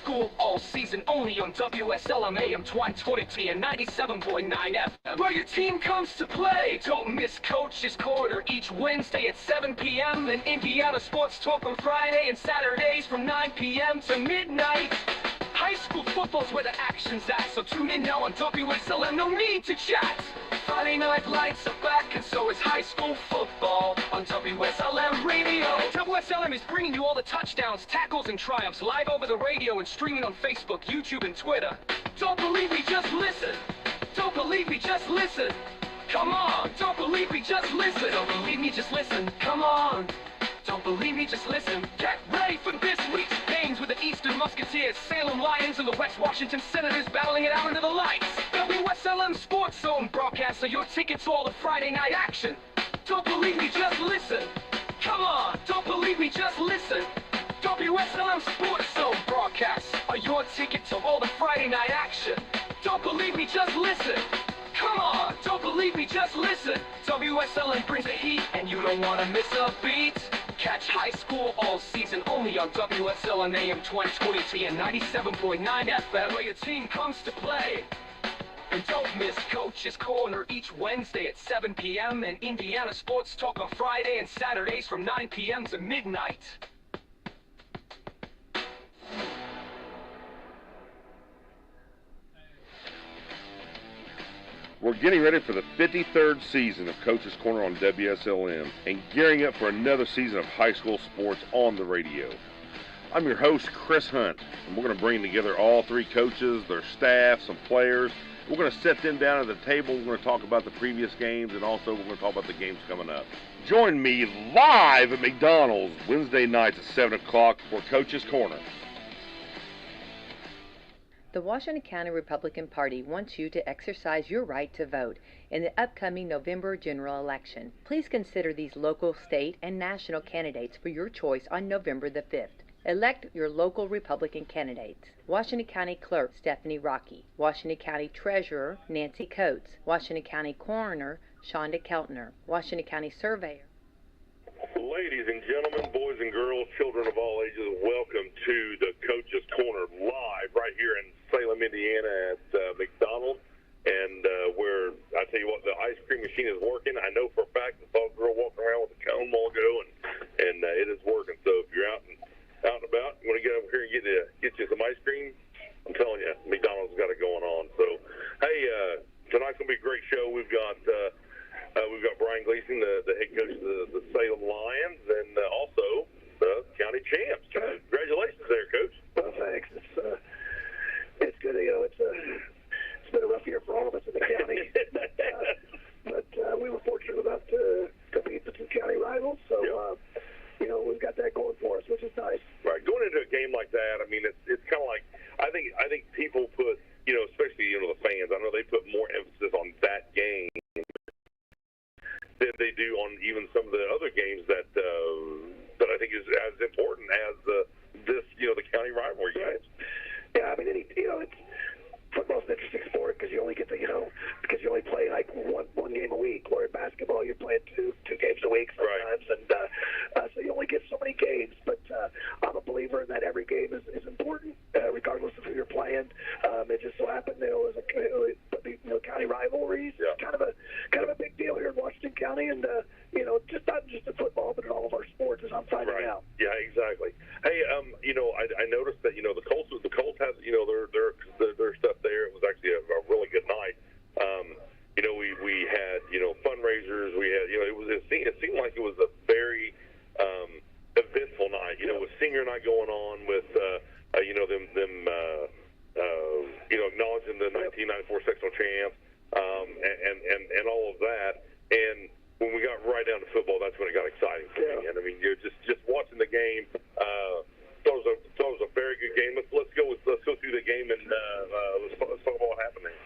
school all season, only on Wslm AM 1220 and 97.9 FM. Where your team comes to play. Don't miss Coach's Corner each Wednesday at 7 p.m. and Indiana Sports Talk on Friday and Saturdays from 9 p.m. to midnight. High school football's where the action's at, so tune in now on WSLM, no need to chat. Friday night lights are back, and so is high school football on WSLM Radio. WSLM is bringing you all the touchdowns, tackles, and triumphs live over the radio and streaming on Facebook, YouTube, and Twitter. Don't believe me, just listen. Don't believe me, just listen. Come on. Don't believe me, just listen. Don't believe me, just listen. Come on. Don't believe me, just listen. Get ready for this week's games with the Eastern Musketeers, Salem Lions, and the West Washington Senators battling it out under the lights. WSLM Sports Zone broadcasts are your ticket to all the Friday night action. Don't believe me, just listen. Come on, don't believe me, just listen. WSLM Sports Zone broadcasts are your ticket to all the Friday night action. Don't believe me, just listen. Come on, don't believe me, just listen. WSLM brings the heat, and you don't want to miss a beat. Catch high school all season only on WSLM AM 1220 and 97.9 FM, where your team comes to play. And don't miss Coach's Corner each Wednesday at 7 p.m. and Indiana Sports Talk on Friday and Saturdays from 9 p.m. to midnight. We're getting ready for the 53rd season of Coach's Corner on WSLM and gearing up for another season of high school sports on the radio. I'm your host, Chris Hunt, and we're going to bring together all three coaches, their staff, some players. We're going to set them down at the table. We're going to talk about the previous games, and also we're going to talk about the games coming up. Join me live at McDonald's Wednesday nights at 7 o'clock for Coach's Corner. The Washington County Republican Party wants you to exercise your right to vote in the upcoming November general election. Please consider these local, state, and national candidates for your choice on November the 5th. Elect your local Republican candidates. Washington County Clerk Stephanie Rocky, Washington County Treasurer Nancy Coates, Washington County Coroner Shonda Keltner, Washington County Surveyor. Ladies and gentlemen, boys and girls, children of all ages, welcome to the Coach's Corner live right here in Salem, Indiana at McDonald's, and where, I tell you what, the ice cream machine is working. I know for a fact I saw a girl walking around with a cone a while ago, and it is working. So if you're out and about, you want to get over here and get you some ice cream, I'm telling you, McDonald's got it going on. So, hey, tonight's going to be a great show. We've got Brian Gleason, the head coach of the Salem Lions, and also the county champs. Congratulations there, Coach. Well, thanks. It's good. It's been a rough year for all of us in the county, but we were fortunate enough to beat the two county rivals. So, we've got that going for us, which is nice. Right. Going into a game like that, I mean, it's kind of like I think people put, especially the fans. I know they put more emphasis on that game than they do on even some of the other games that I think is as important as the county rivalry games. Yeah, I mean, it's football's an interesting sport because you only get to, because you only play like one game a week. Or in basketball, you're playing two games a week sometimes, right. And so you only get so many games. But I'm a believer in that every game is important, regardless of who you're playing. It just so happened, the county rivalries, yeah. kind of a big deal here in Washington County, and just not just in football, but in all of our sports, as I'm finding right. out. Yeah, exactly. Hey, I noticed that the Colts has their stuff there. It was actually a really good night. We had fundraisers. We had it seemed like it was a very eventful night. With senior night going on, with acknowledging the 1994 sectional champs, and all of that. And when we got right down to football, that's when it got exciting for me. And I mean, you're just watching the game. Thought it was a very good game. Let's go through the game and let's talk about what happened there.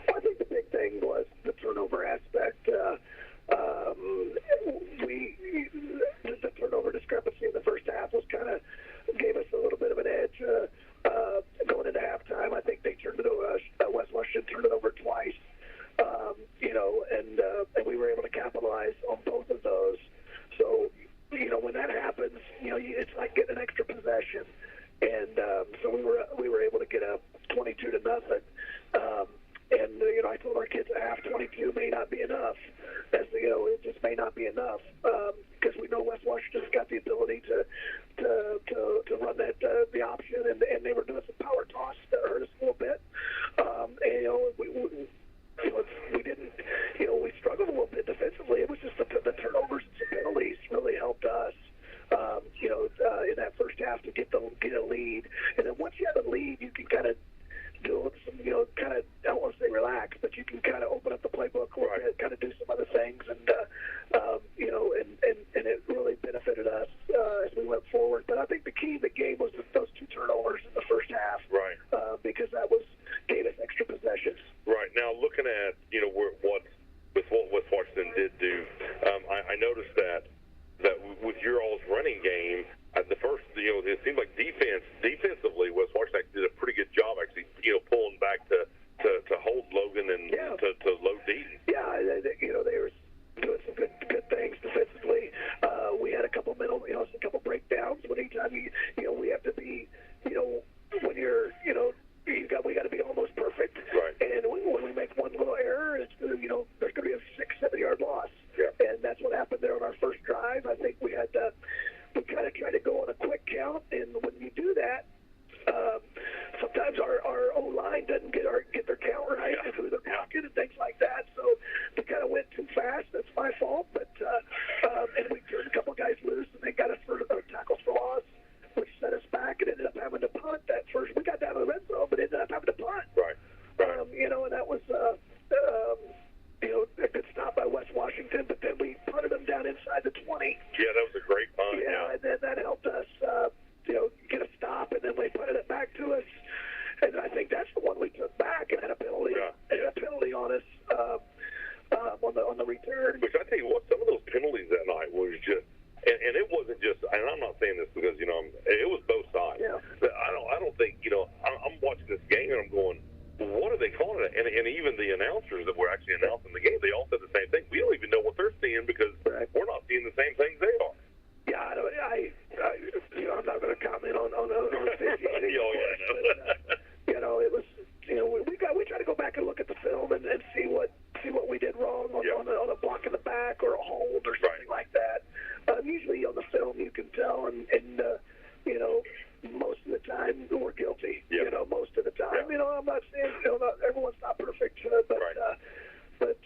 Well, I think the big thing was the turnover aspect. The turnover discrepancy in the first half was kind of gave us a little bit of an edge going into halftime. I think they turned it over. West Washington turned it over twice, and we were able to capitalize on both of those. So, when that happens, it's like getting an extra possession. and so we were able to get up 22-0. And I told our kids at half 22 may not be enough. It just may not be enough because we know West Washington's got the ability to run that the option, and they were doing some power toss that hurt us a little bit. We didn't, we struggled a little bit defensively. It was just the turnovers and some penalties really helped us. In that first half to get a lead, and then once you have a lead, you can kind of do some, kind of, I don't want to say relax, but you can kind of open up the playbook a little bit, kind of do some other things, and and it really benefited us as we went forward. But I think the key of the game was those two turnovers in the first half, right? Because that gave us extra possessions. Right. Now, looking at what West Washington did do, I noticed that with your all's running game, the first, it seemed like defensively, West Washington did a pretty good job actually, pulling back to hold Logan and to load Deaton. Yeah, they were doing some good things defensively. We had a couple a couple breakdowns. But anytime we have to be, when you're, we got to be almost perfect. Right. And when we make one little error, it's there's going to be a 6-7 yard loss. Yeah. And that's what happened there on our first drive. I think we had we kind of tried to go on a quick count, and when you do that, sometimes our O-line doesn't get their count right and through their pocket and things like that. So we kind of went too fast. That's my fault. But and we turned a couple guys loose, and they got us for tackles for loss, which set us back and ended up having to punt that first. We got down to the red zone, but ended up having to punt. Right. And that was a good stop by West Washington, but then we punted them down inside the 20. Yeah, that was a great punt. Yeah, and then that helped us, get a stop, and then they punted it back to us. And I think that's the one we took back and had a penalty. Yeah. And a penalty on us on the return. Which I tell you what, some of those penalties that night was just, and it wasn't just, and I'm not saying this because it was both sides. Yeah. I don't think I'm watching this game and I'm going, what are they calling it? And even the announcers that were actually announcing the game, they all said the same thing. We don't even know what they're seeing because we're not seeing the same things they are. Yeah, I'm not going to comment on officiating. It was, we try to go back and look at the film and see what we did wrong on a block in the back or a hold or something like that. Usually on the film you can tell, and most of the time we're guilty. Yeah. Most of the time. Yeah. I'm not saying not everyone's not perfect, but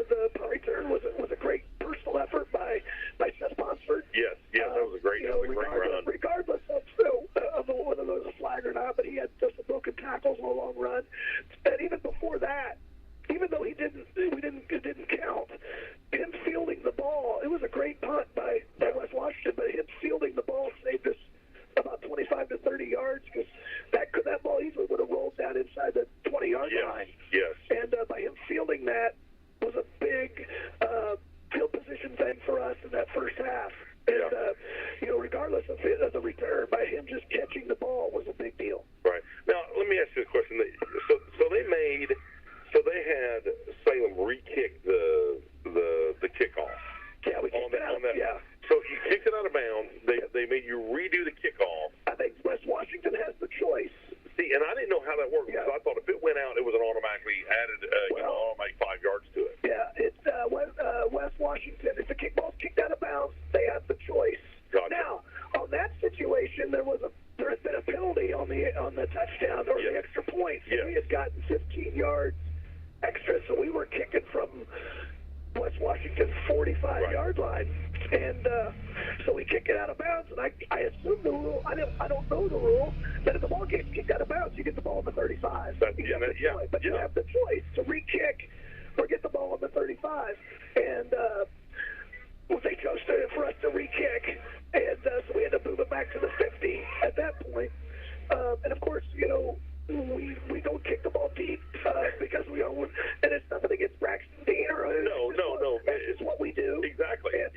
the punt return was a great personal effort by Seth Ponsford. Yes, that was a great run. Regardless of whether there was a flag or not, but he had just a broken tackles on a long run. And even before that, even though it didn't count, him fielding the ball, it was a great punt by West Washington, but him fielding the ball saved us about 25 to 30 yards because that ball easily would have rolled down inside the 20-yard line. Yes. And by him fielding that was a big field position thing for us in that first half. And, regardless of the return, by him just catching the ball was a big deal. Right. Now, let me ask you a question. So they had Salem re-kick the kickoff. Yeah, we kicked it out. Yeah. So you kicked it out of bounds. They made you redo the kickoff. I think West Washington has the choice. See, and I didn't know how that worked Yeah. because I thought if it went out, it was an automatically added, automatic 5 yards to it. Yeah, it's West Washington. If the kickball's kicked out of bounds, they have the choice. Gotcha. Now, on that situation, there had been a penalty on the touchdown or the extra point. So we had gotten 15 yards extra, so we were kicking from West Washington's 45-yard line, and so we kick it out of bounds. And I assume the rule. I don't know the rule that if the ball gets kicked out of bounds, you get the ball on the 35. But you have the choice to re-kick or get the ball on the 35, and they chose for us to re-kick, and so we had to move it back to the 50 at that point. And of course, we don't kick the ball deep because we own, and it's nothing against Braxton Dean or no. That's just what we do. Exactly. And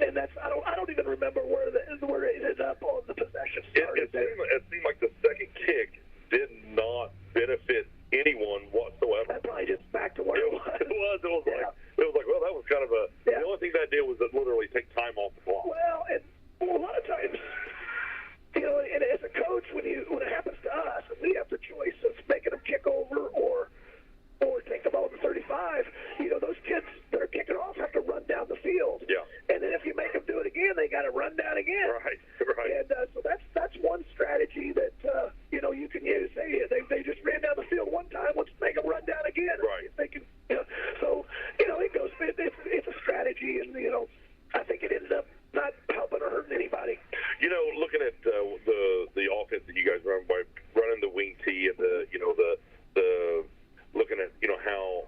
and that's I don't even remember where it ended up on the possession started. It seemed like the second kick did not benefit anyone whatsoever. That probably just back to where it was. It was like, well, that was kind of a. Yeah. The only thing that did was literally take time off the clock. Well, and when it happens to us, and we have the choice of making them kick over or take the ball to 35, those kids that are kicking off have to run down the field. Yeah. And then if you make them do it again, they got to run down again. Right. And so that's one strategy that, you can use. Hey, they just ran down the field one time. Let's make them run down again. Right. If they can, so, it goes, it's a strategy, and, I think it ended up not helping or hurting anybody. Looking at the offense that you guys run by running the wing tee and the looking at how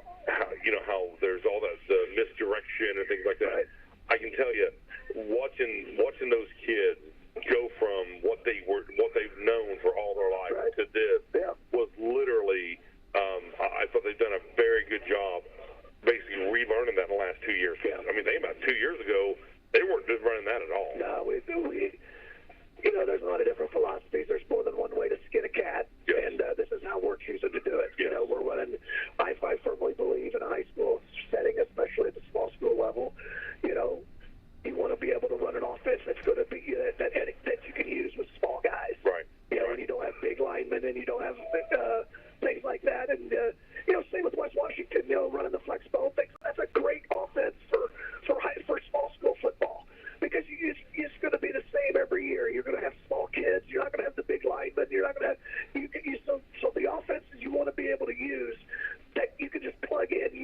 there's all that the misdirection and things like that. Right. I can tell you, watching those kids go from what they've known for all their life Right. to this Yeah. was literally. I thought they've done a very good job, basically relearning that in the last 2 years. Yeah. I mean, about 2 years ago, they weren't just running that at all. No, we there's a lot of different philosophies. There's more than one way to skin a cat, Yes. and this is how we're choosing to do it. Yes. We're running. I firmly believe in a high school setting, especially at the small school level. You want to be able to run an offense that's going to be that you can use with small guys. Right. And you don't have big linemen, and you don't have things like that. And same with West Washington. Running the flex ball things. That's a great offense for small school football, because it's going to be the same every year. You're going to have small kids. You're not going to have the big linemen. You're not going to have so the offenses you want to be able to use that you can just plug in and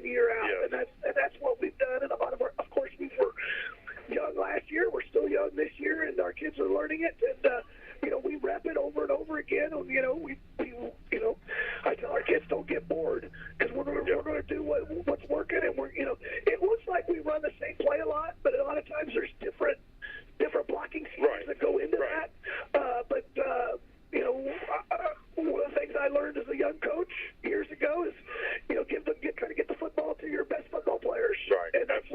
year out. Yes. And that's what we've done. And a lot of of course, we were young last year. We're still young this year, and our kids are learning it. And we rep it over and over again. And we I tell our kids, don't get bored, because we're going to do what's working. And it looks like we run the same play a lot, but a lot of times there's different blocking schemes Right. that go into Right. that. But one of the things I learned as a young coach years ago is, try to get the football to your best football players. Right. And that's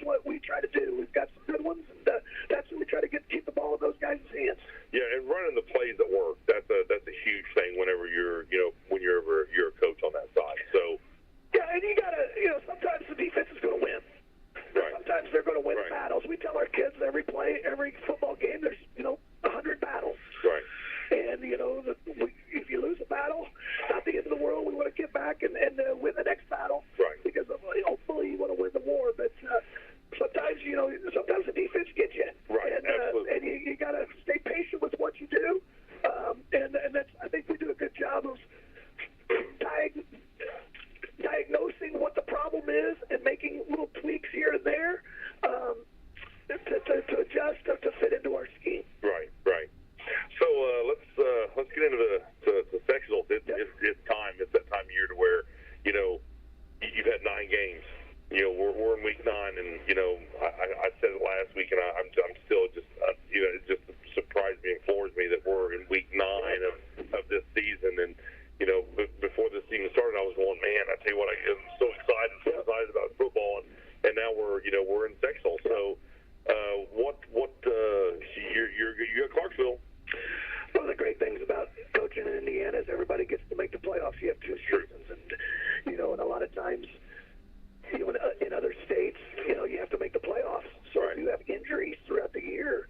what we try to do. We've got some good ones, and that's what we try to keep the ball in those guys' hands. Yeah, and running the plays that work, that's a huge thing whenever you're a coach on that side. So Yeah, and you gotta, sometimes the defense is going to win. Right. Sometimes they're going to win Right. battles. We tell our kids every football game, there's 100 battles. right. And if you lose a battle, it's not the end of the world. We want to get back and win the next battle. Right. Because hopefully you want to win the war, but sometimes sometimes the defense gets you. Right, And, absolutely. and you got to stay patient with what you do. And that's, I think we do a good job of diagnosing what the problem is and making little tweaks here and there to adjust to fit into our scheme. Right. So let's get into the sectionals. It's time. It's that time of year to where you've had 9 games. We're in week 9, and I said it last week, and I'm still just it just surprised me and floors me that we're in week 9 of this season. And before this season started, I was going, man, I tell you what, I'm so excited about football, and now we're in sectional. So you're at Clarksville. One of the great things about coaching in Indiana is everybody gets to make the playoffs. You have 2 seasons, and and a lot of times, in other states, you have to make the playoffs. So Right. if you have injuries throughout the year,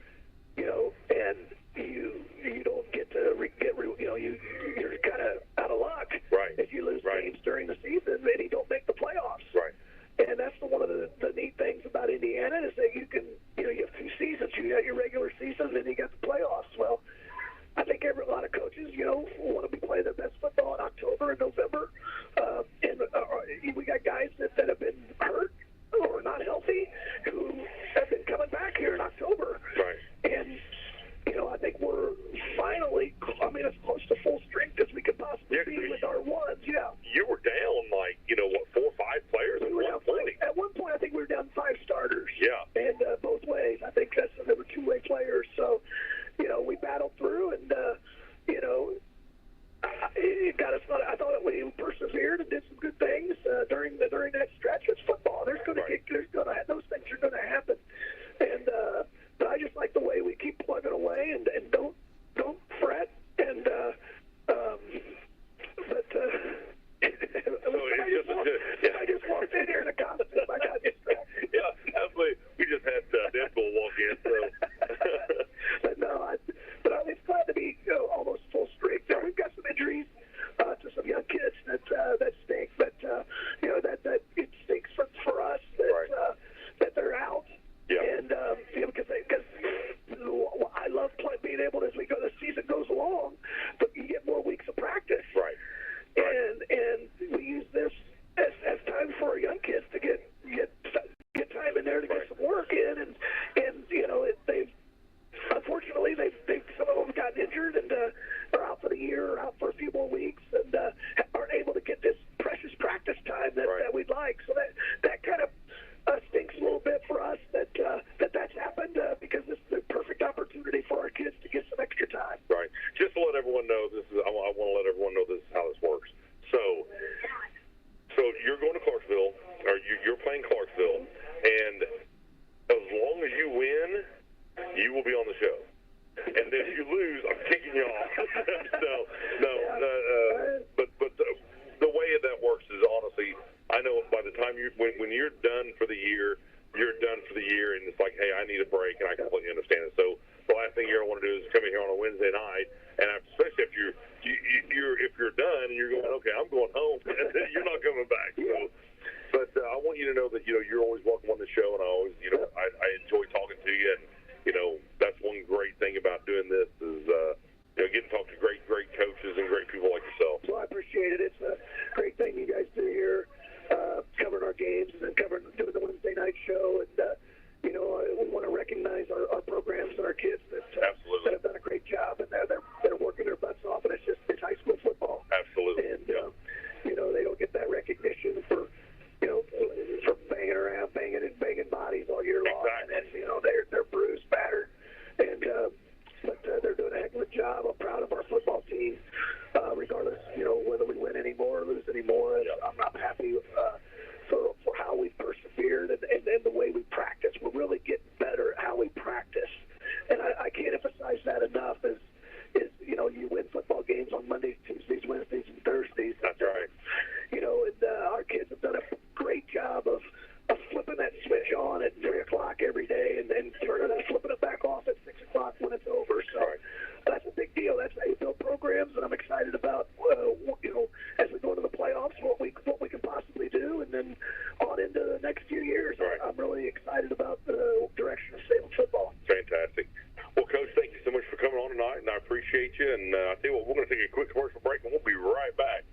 and you don't get to you're kind of out of luck. Right. If you lose Right. games during the season, and you don't make the playoffs. Right. And that's one of the neat things about Indiana is that you can, you have 2 seasons. You got your regular season, and then you got the playoffs. Well, I think a lot of coaches, want to be playing their best football in October and November. And we got guys that have been hurt or not healthy who have been coming back here in October. Right. And, I think we're finally, as close to full strength as we could possibly be with our ones. Yeah. You were down 4 or 5 players at We were one down point. At one point, I think we were down 5 starters. Yeah. And both ways. I think there were 2-way players. So, And then if you lose, I'm kicking you off. But the way that works is honestly, I know by the time when you're done for the year, you're done for the year, and it's like, hey, I need a break, and I completely understand it. So the last thing you ever want to do is come in here on a Wednesday night, and especially if you're done and you're going, okay, I'm going home, you're not coming back. So, but I want you to know that you're always welcome on the show, and I always I enjoy talking to you, and that's one great thing about doing this is getting to talk to great coaches and great people like yourself. Well, I appreciate it. It's a great thing you guys do here, covering our games and then doing the Wednesday night show, and we want to recognize our programs and our kids that have done a great job, and they're working their butts off, and it's high school football. Absolutely. And they don't get that recognition for banging around, banging bodies all year long. Exactly. And they're bruised, battered, and but they're doing a heck of a job. I'm proud of our football team, regardless whether we win anymore or lose anymore. I'm happy for how we've persevered and the way we practice. We're really getting better at how we practice, and I can't emphasize that enough. Is you win football games on Mondays, Tuesdays, Wednesdays, and Thursdays. That's right. And our kids have done a great job of flipping that switch on at 3 o'clock every day and flipping it back off at 6 o'clock when it's over. So that's a big deal. That's how you build programs, and I'm excited about as we go into the playoffs what we can possibly do, and then on into the next few years. Right. I'm really excited about the direction of Salem football. Fantastic. Well, Coach, thank you so much for coming on tonight, and I appreciate you. And I tell you what, we're going to take a quick commercial break, and we'll be right back.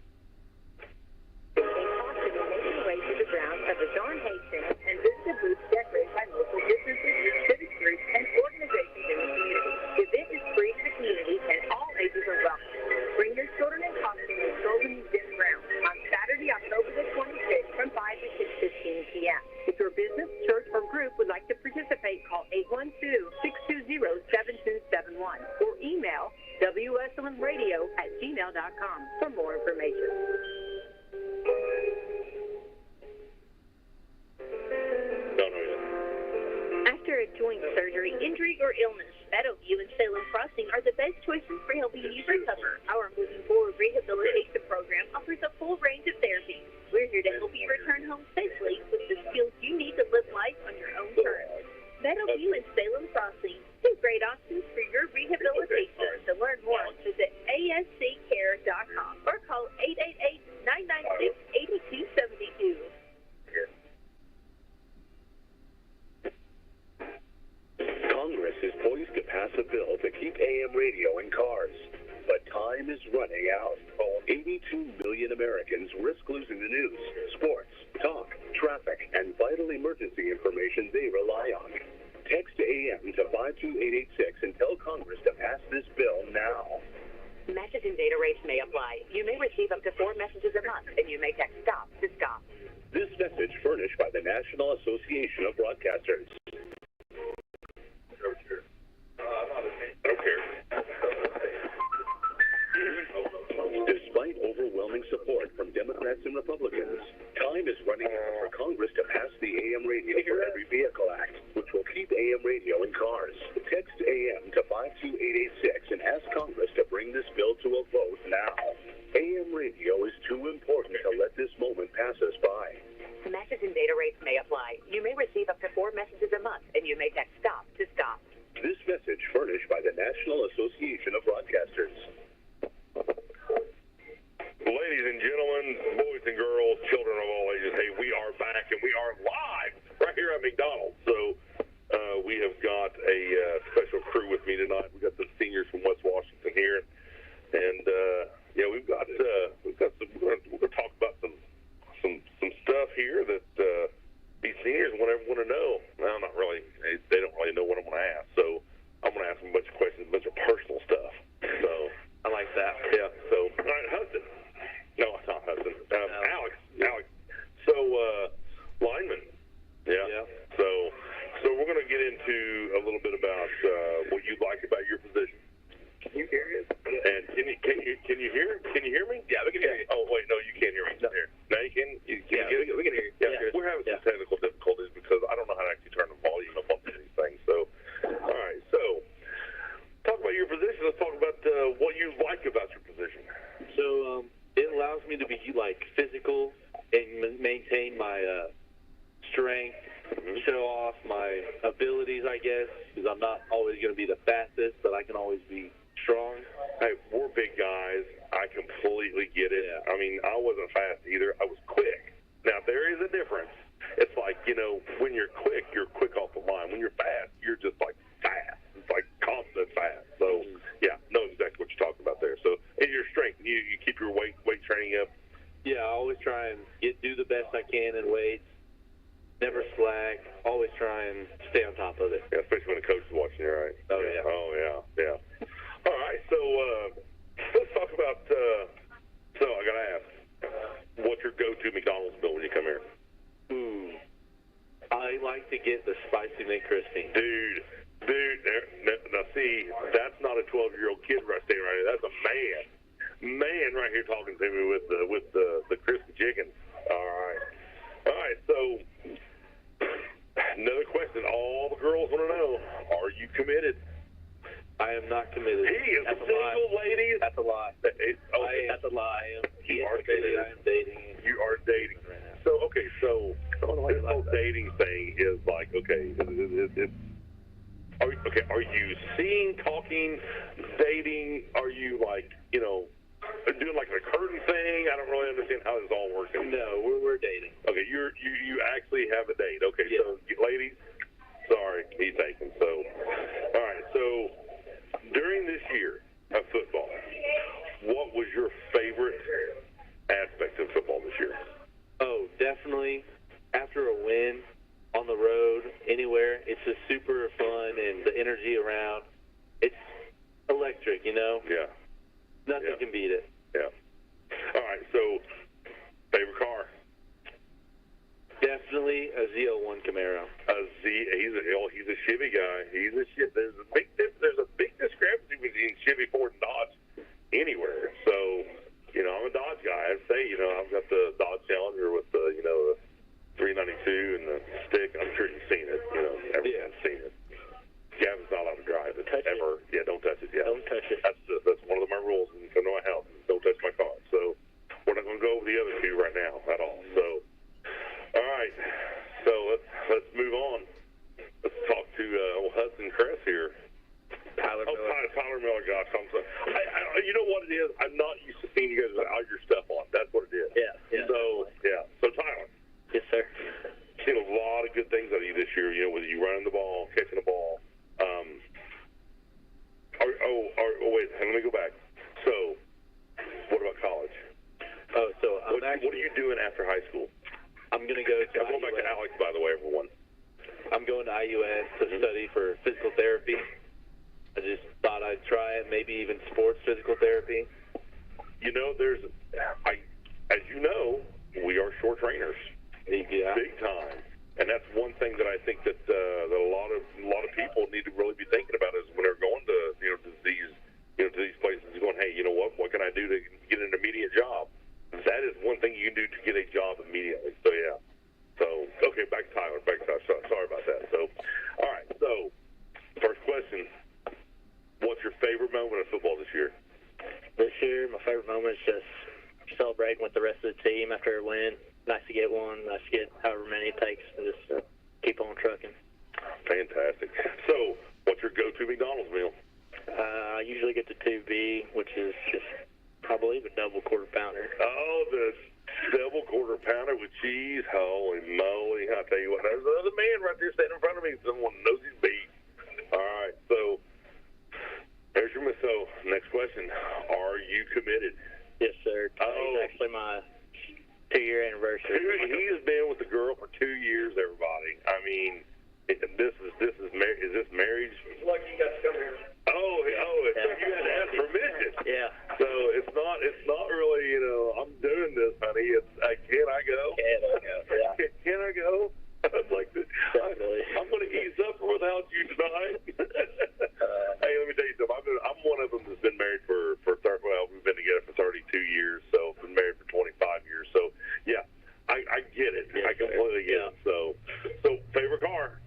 Making way to the grounds of the Darn Hay Center and visit the booths decorated by local businesses, civic groups, and organizations in the community. The event is free to the community, and all ages are welcome. Bring your children in costume to Golden Museum grounds on Saturday, October the 26th from 5 to 6:15 p.m. If your business, church, or group would like to participate, call 812-620-7271 or email wslmradio@gmail.com for more information. After a joint surgery, injury, or illness, Meadowview and Salem Crossing are the best choices for helping you recover. Our Moving Forward Rehabilitation Program offers a full range of therapies. We're here to help you return home safely with the skills you need to live life on your own terms. Meadowview and Salem Crossing, two great options for your rehabilitation. To learn more, visit asccare.com or call 888-996-8272. Congress is poised to pass a bill to keep AM radio in cars. But time is running out. 82 million Americans risk losing the news, sports, talk, traffic, and vital emergency information they rely on. Text AM to 52886 and tell Congress to pass this bill now. Message and data rates may apply. You may receive up to 4 messages a month, and you may text STOP to STOP. This message furnished by the National Association of Broadcasters. I don't care. Despite overwhelming support from Democrats and Republicans, time is running out for Congress to pass the AM Radio for Every Vehicle Act, which will keep AM radio in cars. Text AM to 52886 and ask Congress to bring this bill to a vote now. AM radio is too important to let this moment pass us by. Message and data rates may apply. You may receive up to 4 messages a month, and you may text STOP to STOP. This message furnished by the National Association of Broadcasters. Ladies and gentlemen, boys and girls, children of all ages, hey, we are back, and we are live right here at McDonald's. So we have got a special crew with me tonight. We've got the seniors from West Washington here, and we've got some. We're going to talk about some stuff here that these seniors want everyone to know. Well, not really. They don't really know what I'm going to ask. So I'm going to ask them a bunch of questions, a bunch of personal stuff. So I like that. Yeah. So all right, Hudson. No, it's not Hudson. Alex. So lineman. Yeah. So we're going to get into a little bit about what you like about your position. Can you hear it? And can you hear? Can you hear me? Yeah, we can hear you. Oh wait, no, you can't hear me. No. Now you can. We can hear you. Yeah. We're having some technical difficulties because I don't know how to actually turn the volume up on these things. So, all right. So, talk going to be the fastest, but I can always be strong. Hey, we're big guys. I completely get it. Yeah. I mean, I wasn't fast either. I was quick. Now, there is a difference. It's like, when you're quick off the line. When you're fast, you're just like fast. It's like constant fast. So, yeah, know exactly what you're talking about there. So, and your strength, you keep your weight training up. Yeah, I always try and do the best I can in weights. Never slack. Always try and stay on top of it. Yeah, especially when the coach is watching you, right? Oh, yeah. Oh, yeah. All right, so let's talk about, so I got to ask, what's your go-to McDonald's meal when you come here? Ooh. I like to get the spicy McCrispy. Dude, now see, that's not a 12-year-old kid right there, right? That's a man right here talking to me with the crispy chicken. All right. So another question all the girls want to know: are you committed? I am not committed. He is single, ladies. That's a lie. That's a lie. You are dating. I am dating. You are dating. So okay, so this whole dating thing is like, okay, are you seeing, talking, dating? Are you like, doing like a curtain thing? I don't really understand how this all works. No, we're dating. Okay, you actually have a date. Okay, yeah. So ladies, sorry, he's taken. So, all right, so during this year of football, what was your favorite aspect of football this year? Oh, definitely after a win on the road, anywhere, it's just super fun and the energy around. It's electric, Yeah. Nothing can beat it. Yeah. All right, so favorite car? Definitely a Z01 Camaro. He's a Chevy guy. There's a big discrepancy between Chevy, Ford, and Dodge anywhere. So, I'm a Dodge guy. I'd say, I've got the Dodge Challenger with the 392 and the stick. I'm sure you've seen it. Everyone's seen it. Gavin's not allowed to drive it ever. Yeah, don't touch it. Yeah, don't touch it. That's one of my rules in my house. Don't touch my car. So we're not going to go over the other two right now at all. So, all right. So let's move on. Let's talk to Hudson Cress here. Tyler Miller. Tyler Miller. Gosh, I'm sorry. You know what it is? I'm not used to seeing you guys without your stuff on. That's what it is. Yeah. So Tyler. Yes, sir. Seen a lot of good things out of you this year. Whether you running the ball, catching the ball. Wait. Let me go back. So, what about college? Oh, so what are you doing after high school? I'm going to go to I'm going back to Alex, by the way, everyone. I'm going to IUS to study for physical therapy. I just thought I'd try it, maybe even sports physical therapy. As you know, we are short trainers. Yeah. Big time. And that's one thing that I think that a lot of people need to really be thinking about is when they're going to to these places, going, hey, what can I do to get an immediate job? That is one thing you can do to get a job immediately. So yeah. So okay, back to Tyler. Sorry about that. So all right. So first question: what's your favorite moment of football this year? This year, my favorite moment is just celebrating with the rest of the team after a win. Nice to get one. Nice to get however many it takes, and just keep on trucking. Fantastic. So, what's your go-to McDonald's meal? I usually get the 2B, which is just, I believe, a double quarter pounder. Oh, the double quarter pounder with cheese. Holy moly! I tell you what, there's another man right there standing in front of me. Someone knows his beat. All right. So, there's your so. Next question: are you committed? Yes, sir. Today's actually my 2-year anniversary. He's been with the girl for 2 years, everybody. I mean, is this marriage? Lucky you got to come here. So you had to ask permission. Yeah. So it's not really, I'm doing this, honey. It's can I go? Yeah. Can I go? I'd like to. Definitely. I'm going to eat supper without you tonight. Hey, let me tell you something. I'm one of them that's been married for 30. Well, we've been together for 32 years, so been married for 25 years. So yeah, I get it. Yes, I completely get it. So favorite car?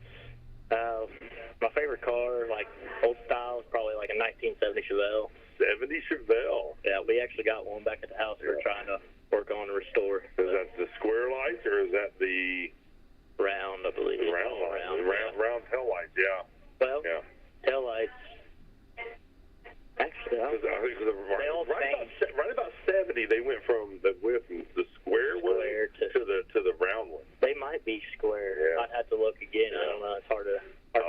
My favorite car, like old style, is probably like a 1970 Chevelle. 70 Chevelle. Yeah, we actually got one back at the house. We're trying to work on and restore. Is that the square lights or is that the round? I believe. Round tail lights. Yeah. Well, yeah. taillights. Actually, I don't right about 70, they went from the square way to the round one. They might be square. Yeah. I'd have to look again. I don't know. It's hard to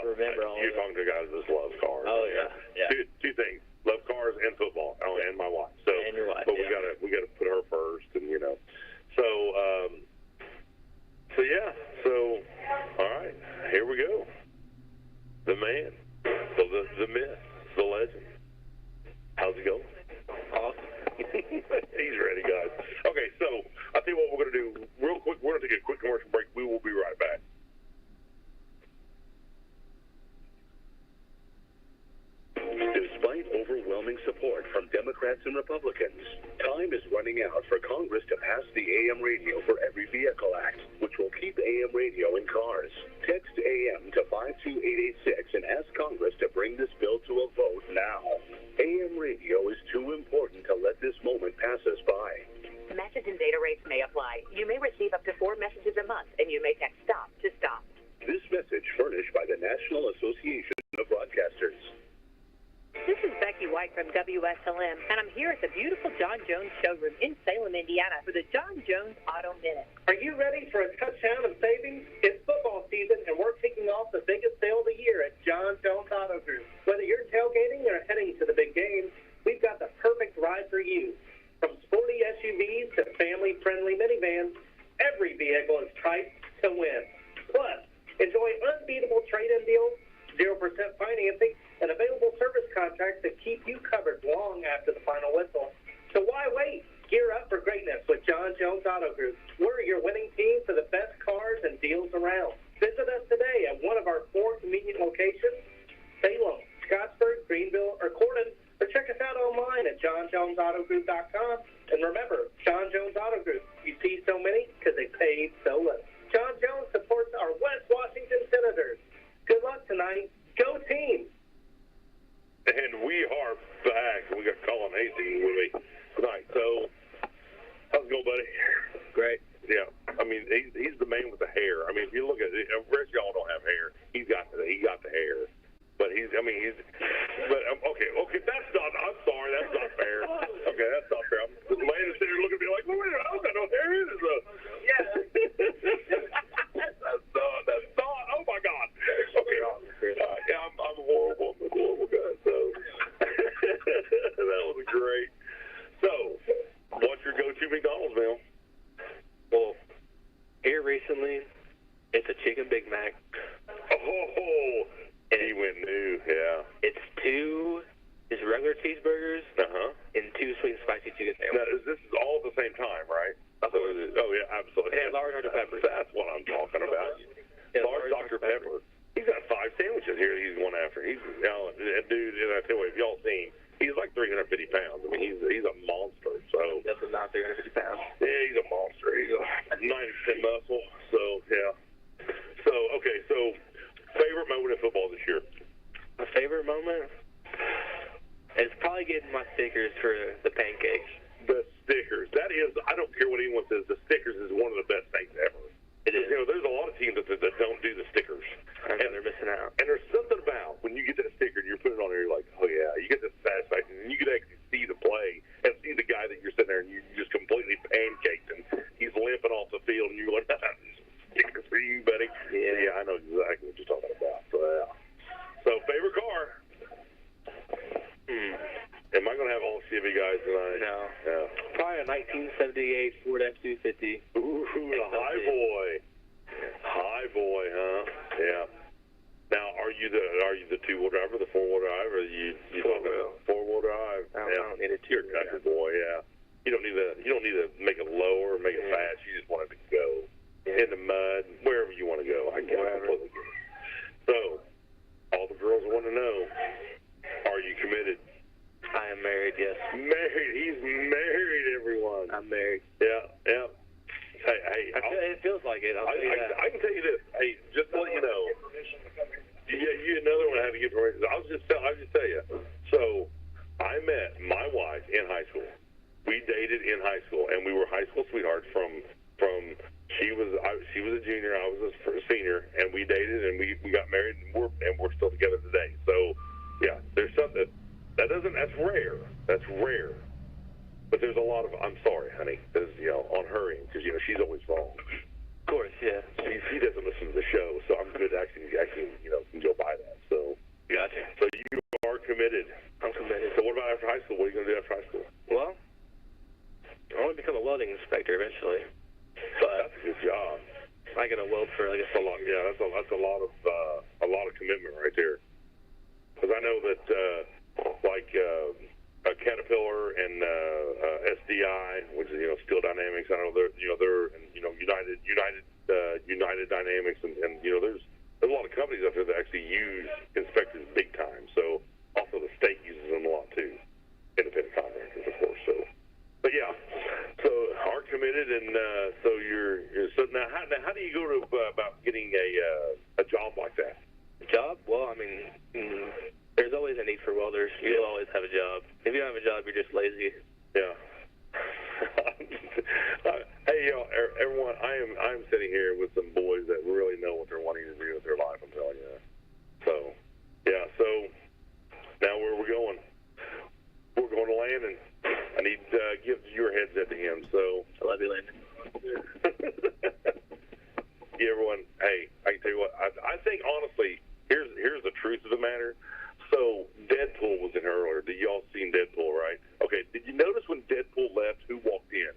remember all You're of it. talking to a guy that just loves cars. Oh, yeah. Two things: love cars and football. Oh, and my wife. So, And your wife, but yeah. we gotta put her first, and you know. So all right, here we go. The man, the myth, the legend. How's it going? Awesome. He's ready, guys. Okay, so I'll tell you what we're going to do real quick. We're going to take a quick commercial break. We will be right back. Despite overwhelming support from Democrats and Republicans, time is running out for Congress to pass the AM Radio for Every Vehicle Act, which will keep AM radio in cars. Text AM to 52886 and ask Congress to bring this bill to a vote now. AM radio is too important to let this moment pass us by. Message and data rates may apply. You may receive up to 4 messages a month, and you may text STOP to STOP. This message furnished by the National Association of Broadcasters. This is Becky White from Wslm, and I'm here at the beautiful John Jones showroom in Salem, Indiana for the John Jones Auto Minute. Are you ready for a touchdown of savings? It's football season, and we're kicking off the biggest sale of the year at John Jones Auto Group. Whether you're tailgating or heading to the big game, we've got the perfect ride for you. From sporty SUVs to family-friendly minivans, every vehicle is priced to win. Plus, enjoy unbeatable trade-in deals, 0% financing, and available service contracts that keep you covered long after the final whistle. So why wait? Gear up for greatness with John Jones Auto Group. We're your winning team for the best cars and deals around. Visit us today at one of our 4 convenient locations, Salem, Scottsburg, Greenville, or Corning, or check us out online at johnjonesautogroup.com. And remember, John Jones Auto Group. You see so many because they paid so little. John Jones supports our West Washington Senators. Good luck tonight. Go team! And we are back. We got Colin Hastings with me tonight. So, how's it going, buddy? Great. Yeah. I mean, he's the man with the hair. I mean, if you look at it, the rest of y'all don't have hair. He got the hair. But okay, that's not, I'm sorry, that's not fair. Okay, that's not fair. The man is sitting there looking at me like, wait a minute, I don't got no hair either, so. Yeah. That's not, oh my God. Okay, yeah, I'm horrible guy, so. That was great. So, what's your go-to McDonald's meal? Well, here recently, it's a chicken Big Mac. Oh, and he went new, yeah. It's 2 just regular cheeseburgers and 2 sweet and spicy chicken Now, sandwiches. this is all at the same time, right? So, oh, yeah, absolutely. And large Dr. Pepper. That's what I'm talking about. Yeah, large Dr. Pepper. He's got 5 sandwiches here he's going after. He's, dude, and I tell you what, if y'all seen, he's like 350 pounds. I mean, he's a monster, so. Definitely not 350 pounds. Yeah, he's a monster. He's a 90% muscle, so, yeah. So, okay, so, favorite moment in football this year? My favorite moment is probably getting my stickers for the pancakes. The stickers. That is, I don't care what anyone says, the stickers is one of the best things ever. It is. You know, there's a lot of teams that don't do the stickers. I know they're missing out. And there's something about when you get that sticker and you're putting it on there, you're like, oh yeah, you get this satisfaction. And you can actually see the play and see the guy that you're sitting there and you just completely pancaked and he's limping off the field and you're going, stickers for you, buddy. Yeah, I know exactly what you're talking about. So, yeah. So, favorite car? Am I going to have all Chevy guys tonight? No. No. Probably a 1978 Ford F-250. Ooh, the high boy. High boy, huh? Yeah. Now, are you the 2-wheel driver, the 4-wheel drive, or you talking about 4-wheel drive? I don't need a 2-wheel drive. Country boy, yeah. You don't need to make it low or make it fast. You just want it to go in the mud, wherever you want to go. I can't completely get it. So, all the girls want to know: are you committed? I am married, yes. Married. He's married, everyone. I'm married. Yeah, yeah. Hey, it feels like it. I'll tell you that. I can tell you this. Hey, just to let you know. Yeah, you another one I had to get information. I'll just tell you. So, I met my wife in high school. We dated in high school, and we were high school sweethearts from she was a junior, I was a senior, and we dated and we got married, and we're still together today. So yeah, there's something that's rare. That's rare. But there's a lot of I'm sorry, honey, on her end, because she's always wrong. Of course, yeah. She doesn't listen to the show, so I'm good actually can go by that. So Gotcha. So you are committed. I'm committed. So what about after high school? What are you going to do after high school? Well, I want to become a welding inspector eventually. But that's a good job. I got to weld for that's a lot. Yeah, that's a lot of commitment right there. Because I know that Caterpillar and SDI, which is Steel Dynamics. I know they're and United Dynamics, and there's a lot of companies out there that actually use inspectors big time. So also the state uses them a lot too, independent contractors, of course. So, but yeah, so are committed, and so so now how do you go to about getting a job like that? Job? Well, I mean, there's always a need for welders. You'll always have a job. If you don't have a job, you're just lazy. Yeah. Hey, everyone, I'm sitting here with some boys that really know what they're wanting to do with their life, I'm telling you. So, yeah, so now where are we going? We're going to Landon. I need to give your headset to him, so. I love you, Landon. Yeah, everyone, hey, I can tell you what, I think, honestly, here's the truth of the matter. So, Deadpool was in earlier. Did y'all seen Deadpool, right? Okay, did you notice when Deadpool left, who walked in?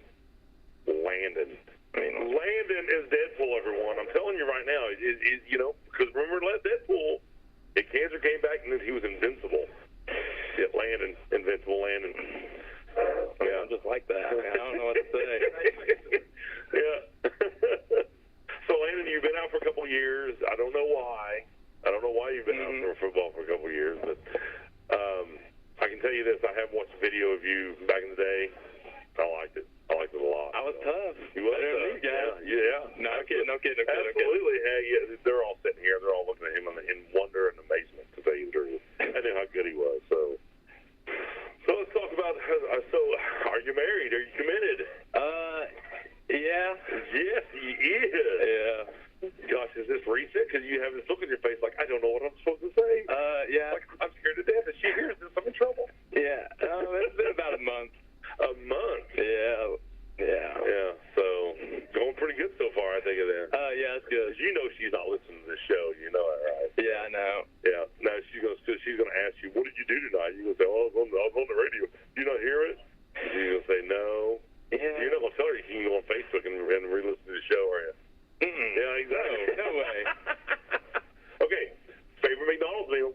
Landon. Landon is Deadpool, everyone. I'm telling you right now, because remember Deadpool, cancer came back and then he was invincible. Yeah, Landon, invincible Landon. Yeah, I'm just like that. I don't know what to say. Yeah. So, Landon, you've been out for a couple of years. I don't know why. You've been out for football for a couple of years, but I can tell you this: I have watched a video of you back in the day. I liked it a lot. I was tough. You was better than tough. these guys. Yeah. No kidding. Absolutely. Hey, yeah, they're all sitting here. They're all looking at him in wonder and amazement, to tell you the truth. I knew how good he was. So let's talk about. So, are you married? Are you committed? Yeah. Yes, he is. Yeah. Gosh, is this recent? Because you have this look on your face like, I don't know what I'm supposed to say. Yeah. Like, I'm scared to death. If she hears this, I'm in trouble. Yeah. It's been about a month. A month? Yeah. Yeah. So, going pretty good so far, I think of that. Yeah, it's good. You know she's not listening to this show. You know that, right? Yeah, I know. Yeah. Now, she's going to ask you, what did you do tonight? You're going to say, I was on the radio. Do you not hear it? She's going to say, no. Yeah. You're not going to tell her you can go on Facebook and re-listen to the show, are you? Mm-mm. Yeah, exactly. No way. Okay, favorite McDonald's meal?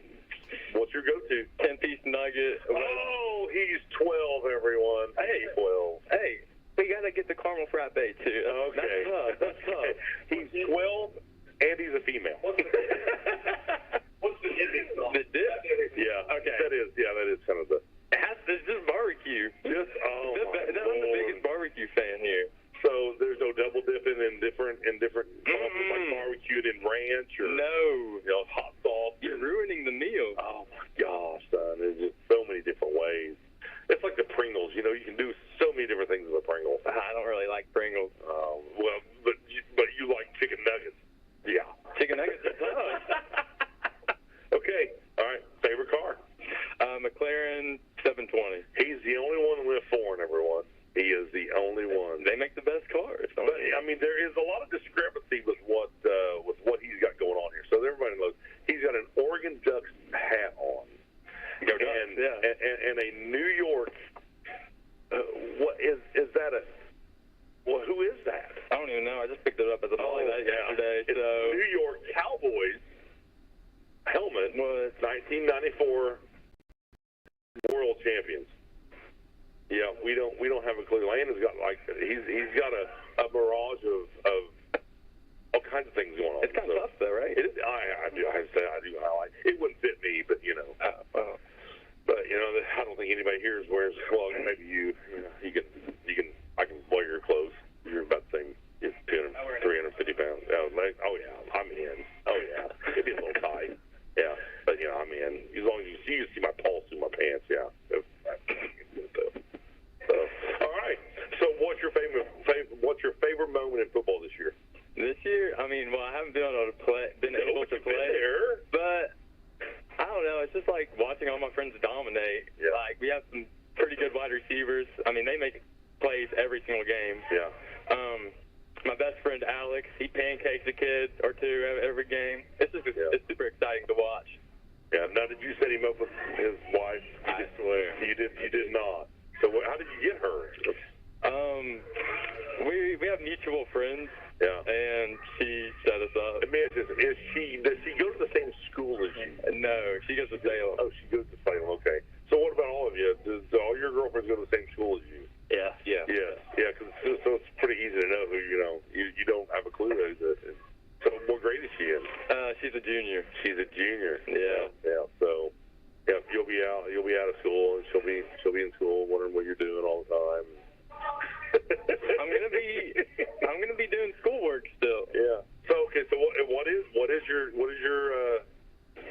What's your go-to? 10-piece nugget. Oh, he's 12, everyone. Hey. 12. Hey, we got to get the caramel frappe, too. Okay. That's tough. He's 12, and he's a female. What's the dipping sauce? The dip? Yeah. Okay. That is kind of the... It's just barbecue. I'm the biggest barbecue fan here. So there's no double dipping in different sauces, like barbecued in ranch or no, hot sauce. You're ruining the meal. Oh my gosh, son! There's just so many different ways. It's like the Pringles. You can do so many different things with the Pringles. I don't really like Pringles. Well, but you like chicken nuggets. Yeah. Chicken nuggets are tough. Okay. All right. Favorite car? McLaren 720. He's the only one with foreign, everyone. He is the only one. They make the best cars. But I mean, there is a lot of discrepancy with what he's got going on here. So everybody knows he's got an Oregon Ducks hat on, and a New York. What is that? Who is that? I don't even know. I just picked it up at the mall yesterday. It's New York Cowboys helmet. What? 1994 World Champions. Yeah, we don't have a clue. Landon's got he's got a mirage of all kinds of things going on. It's kind of tough though, right? It is, I do highlight. It wouldn't fit me, but but I don't think anybody here wears. Well, maybe you I can wear your clothes. You're about the same. You're 350 pounds. Oh yeah, I'm in. Oh yeah, it'd be a little tight. Yeah, but I'm in. As long as you see my pulse through my pants. Yeah. All right. So, what's your favorite moment in football this year? friends dominate. Yeah. Like, we have some pretty good wide receivers. I mean, they make plays every single game. Yeah. My best friend Alex, he pancakes a kid or two every game. It's just it's super exciting to watch. Yeah. Now, did you set him up with his wife? I swear. You did not. So how did you get her? We have mutual friends. Yeah. And she set us up. Let me ask this. Does she go to the same school as you? No, she goes to Salem. Oh, she goes to Salem. Okay. So what about all of you? Do all your girlfriends go to the same school as you? Yeah. Yeah. Because so it's pretty easy to know who you don't have a clue who. So what grade is she in? She's a junior. She's a junior. Yeah. Yeah. So you'll be out of school, and she'll be in school, wondering what you're doing all the time. I'm gonna be doing schoolwork still. Yeah. So what is your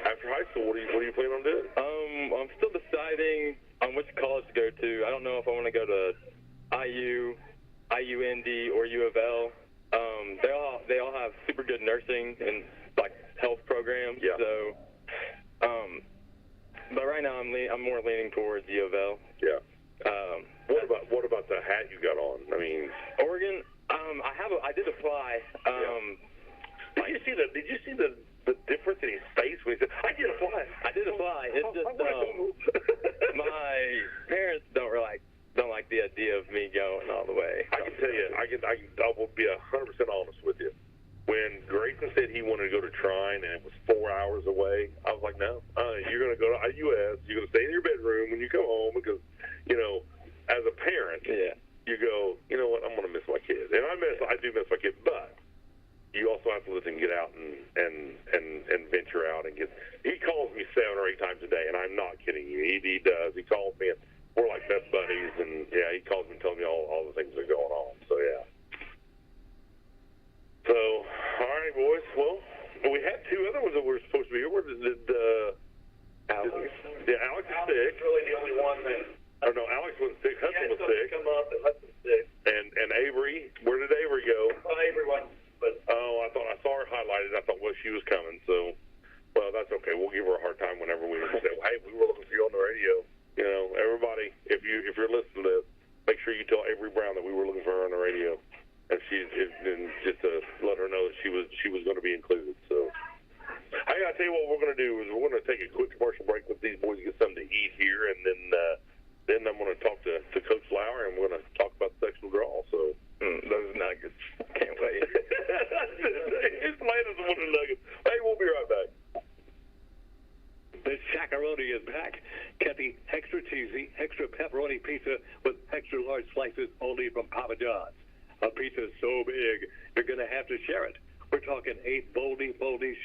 after high school? What are you planning on doing? I'm still deciding on which college to go to. I don't know if I want to go to IU, IUND, or U of L. They all have super good nursing and like health programs. Yeah. So, but right now I'm more leaning towards U of L. Yeah. What about the hat you got on? I mean, Oregon. I did apply. Did you see the difference in his face when he said, "I did apply"? I did apply. It's just my parents don't like the idea of me going all the way. I can tell you, I will be 100% honest with you. When Grayson said he wanted to go to Trine and it was 4 hours away, I was like, no, you're going to go to IUS. You're going to stay in your bedroom when you come home because, as a parent, you go, you know what, I'm going to miss my kid. And I do miss my kid, but you also have to let him get out and venture out and get. He calls me 7 or 8 times a day, and I'm not kidding you. He does. He calls me, and we're like best buddies, and he calls me and tells me all the things that are going on. So So, all right, boys. Well, we had 2 other ones that were supposed to be here. Where did Alex? Alex is sick. Really the only one that. I don't know. Alex was sick. Hudson was sick. Come up and Hudson's sick. And Avery. Where did Avery go? Well, Avery wasn't. But I thought I saw her highlighted. I thought, well, she was coming. So, well, that's okay. We'll give her a hard time whenever we say, hey, we were looking for you on the radio. Everybody, if you're listening to this, make sure you tell Avery Brown that we were looking for her on the radio, and just to let her know that she was going to be included. So, hey, I tell you what we're going to do is we're going to take a quick commercial break with these boys, get something to eat here, and then I'm going to talk to Coach Lauer, and we're going to talk about the sectional draw. So. Those nuggets. Can't wait. It's late as one of the nuggets. Hey, we'll be right back. The Shaq-a-Roni is back. Get the extra cheesy, extra pepperoni pizza with extra large slices only from Papa John's. A pizza so big, you're going to have to share it. We're talking 8 boldy,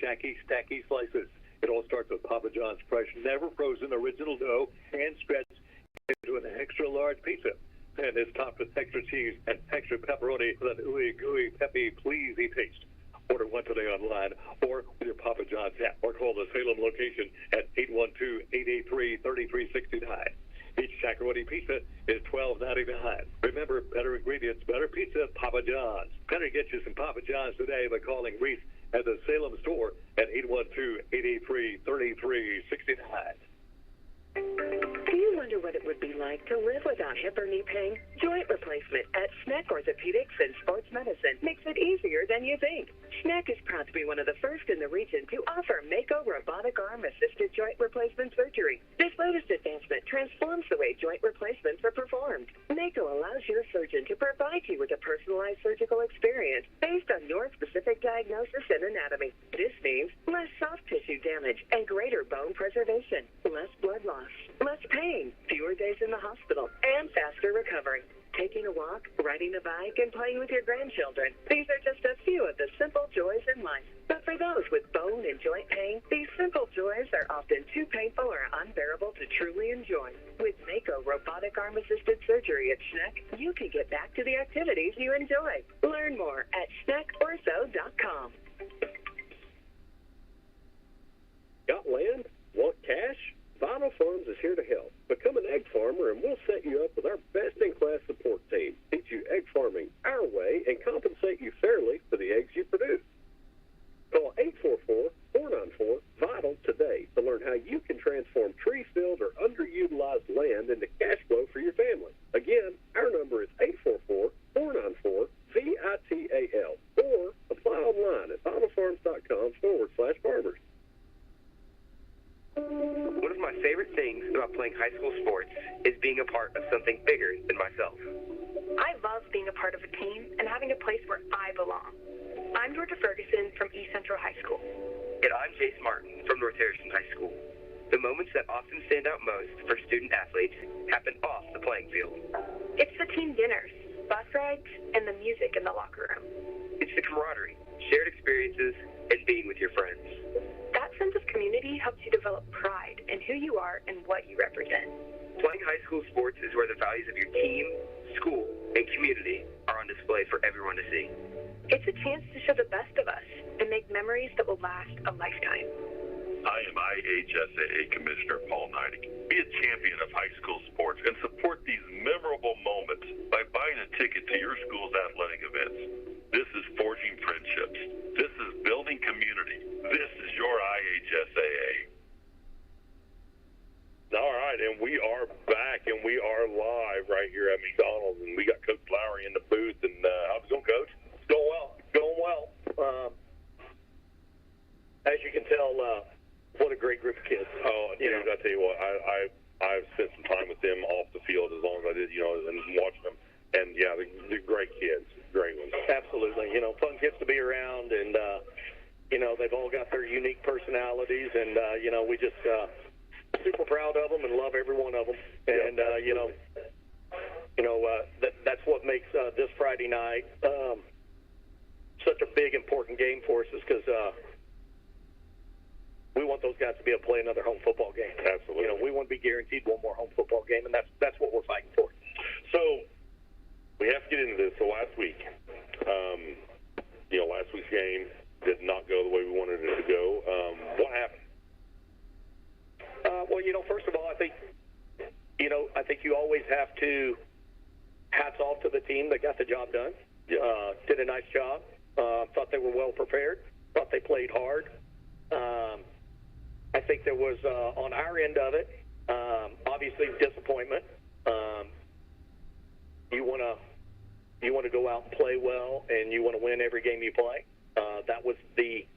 shacky, stacky slices. It all starts with Papa John's fresh, never frozen original dough and stretched into an extra large pizza. And it's topped with extra cheese and extra pepperoni with an ooey gooey peppy pleasy taste. Order one today online or with your Papa John's app or call the Salem location at 812-883-3369. Each Shaq-a-Roni pizza is $12.99. Remember, better ingredients, better pizza, Papa John's. Better get you some Papa John's today by calling Reese at the Salem store at 812-883-3369. Do you wonder what it would be like to live without hip or knee pain? Joint replacement at SNEC Orthopedics and Sports Medicine makes it easier than you think. SNEC is proud to be one of the first in the region to offer Mako robotic arm-assisted joint replacement surgery. This latest advancement transforms the way joint replacements are performed. Mako allows your surgeon to provide you with a personalized surgical experience based on your specific diagnosis and anatomy. This means less soft tissue damage and greater bone preservation, less blood loss, less pain, fewer days in the hospital, and faster recovery. Taking a walk, riding a bike, and playing with your grandchildren. These are just a few of the simple joys in life. But for those with bone and joint pain, these simple joys are often too painful or unbearable to truly enjoy. With Mako robotic arm-assisted surgery at SNEC, you can get back to the activities you enjoy. Learn more at SNECortho.com. Got land? Want cash? Vital Farms is here to help. Become an egg farmer and we'll set you up with our best-in-class support team. Teach you egg farming our way and compensate you fairly for the eggs you produce. Call 844-494-VITAL today to learn how you can transform tree-filled or underutilized land into cash flow for your family. Again, our number is 844-494-VITAL or apply online at vitalfarms.com/farmers. One of my favorite things about playing high school sports is being a part of something bigger than myself. I love being a part of a team and having a place where I belong. I'm Georgia Ferguson from East Central High School. And I'm Jace Martin from North Harrison High School. The moments that often stand out most for student athletes happen off the playing field. It's the team dinners, bus rides, and the music in the locker room. It's the camaraderie, shared experiences, and being with your friends. That sense of community helps you develop pride in who you are and what you represent. Playing high school sports is where the values of your team, school, and community are on display for everyone to see. It's a chance to show the best of us and make memories that will last a lifetime. I am IHSAA Commissioner Paul Neidig. Be a champion of high school sports and support these memorable moments by buying a ticket to your school's athletic events. This is forging friendships. This is building community. This is your IHSAA. All right, and we are back, and we are live right here at McDonald's, and we got Coach Lowry in the booth. And how's it going, Coach? Going well. As you can tell, what a great group of kids. Oh, dude, I tell you what, I've spent some time with them off the field as long as I did, and watching them. And, yeah, they're great kids, great ones. Absolutely. Fun kids to be around, and, they've all got their unique personalities, and, we just super proud of them and love every one of them. And, that's what makes this Friday night such a big, important game for us is because we want those guys to be able to play another home football game. Absolutely. We want to be guaranteed one more home football game, and that's what we're fighting for. So we have to get into this. So last week, last week's game did not go the way we wanted it to go. What happened? First of all, I think you always have to hats off to the team that got the job done. Yeah. Did a nice job. Thought they were well prepared. Thought they played hard. I think there was, on our end of it, obviously disappointment. You want to go out and play well, and you want to win every game you play. That was the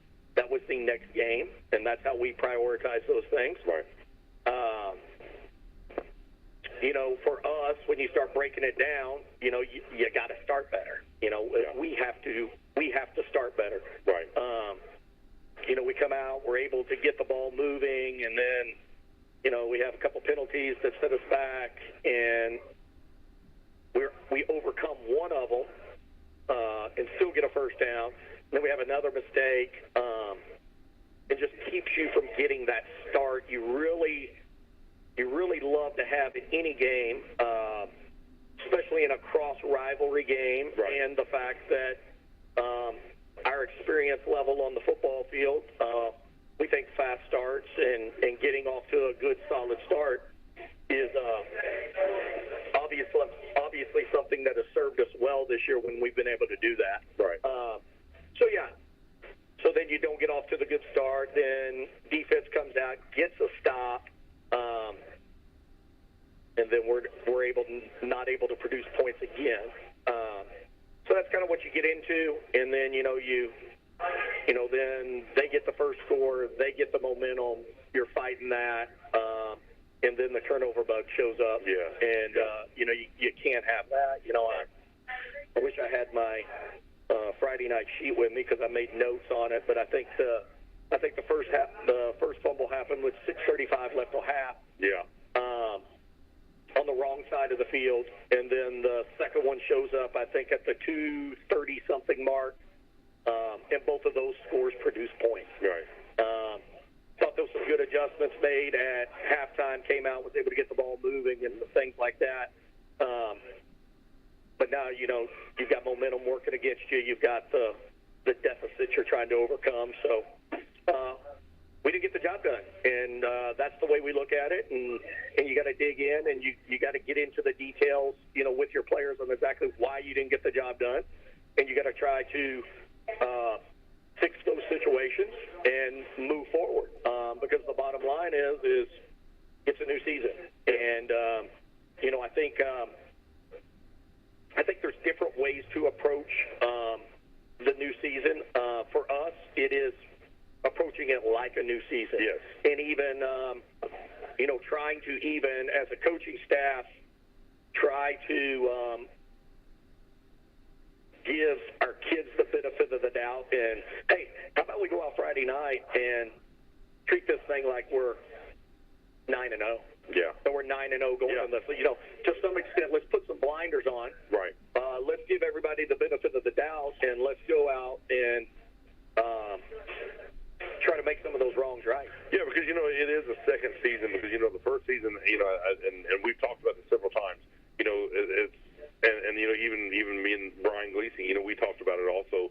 next game, and that's how we prioritize those things. Right. For us, when you start breaking it down, you got to start better. We have to start better. Right. We come out, we're able to get the ball moving, and then, we have a couple penalties that set us back, and we overcome one of them and still get a first down. And then we have another mistake. It just keeps you from getting that start. You really love to have in any game, especially in a cross rivalry game, right. And the fact that our experience level on the football field, we think fast starts and getting off to a good solid start is obviously something that has served us well this year when we've been able to do that. Right. So then you don't get off to the good start. Then defense comes out, gets a stop, and then we're not able to produce points again. So that's kind of what you get into. And then then they get the first score, they get the momentum. You're fighting that, and then the turnover bug shows up. Yeah. And you can't have that. I wish I had my Friday night sheet with me because I made notes on it, but I think the first fumble happened with 6:35 left till half. Yeah. On the wrong side of the field, and then the second one shows up, I think, at the 2:30-something mark, and both of those scores produce points. Right. Thought there was some good adjustments made at halftime, came out, was able to get the ball moving and things like that. But now, you've got momentum working against you. You've got the deficit you're trying to overcome. So we didn't get the job done, and that's the way we look at it. And you got to dig in, and you got to get into the details, with your players on exactly why you didn't get the job done, and you got to try to fix those situations and move forward. Because the bottom line is it's a new season, to approach the new season. For us, it is approaching it like a new season. Yes. And even, trying to even, as a coaching staff, try to give our kids the benefit of the doubt. And, hey, how about we go out Friday night and treat this thing like we're 9-0? Yeah. So we're 9-0 going on this. To some extent, let's put some blinders on. Right. Let's give everybody the benefit of the doubt, and let's go out and try to make some of those wrongs right. Yeah, because, it is a second season. Because, the first season, and we've talked about this several times, it's, and even me and Brian Gleasing, we talked about it also,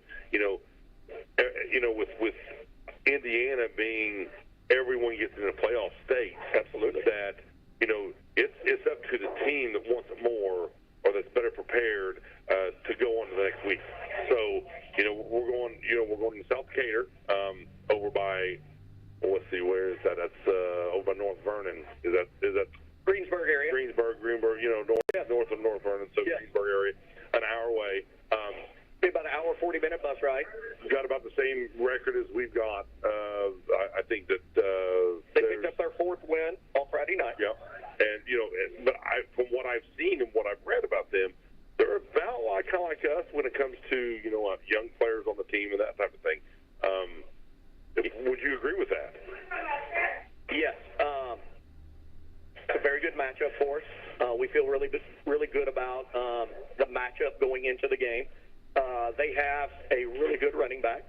with Indiana being everyone gets in a playoff state. Absolutely. That, it's up to the team that wants it more or that's better prepared to go on to the next week. So, we're going to South Decatur, over by, let's see, where is that? That's over by North Vernon. Is that Greensburg area? Greensburg, north of North Vernon, so Greensburg area, an hour away. Be about an hour, 40-minute bus ride. Got about the same record as we've got. I think that they picked up their fourth win on Friday night. Yeah, and but from what I've seen and what I've read about them, they're about kind of like us when it comes to young players on the team and that type of thing. Would you agree with that? Yes. It's a very good matchup for us. We feel really good about the matchup going into the game. They have a really good running back.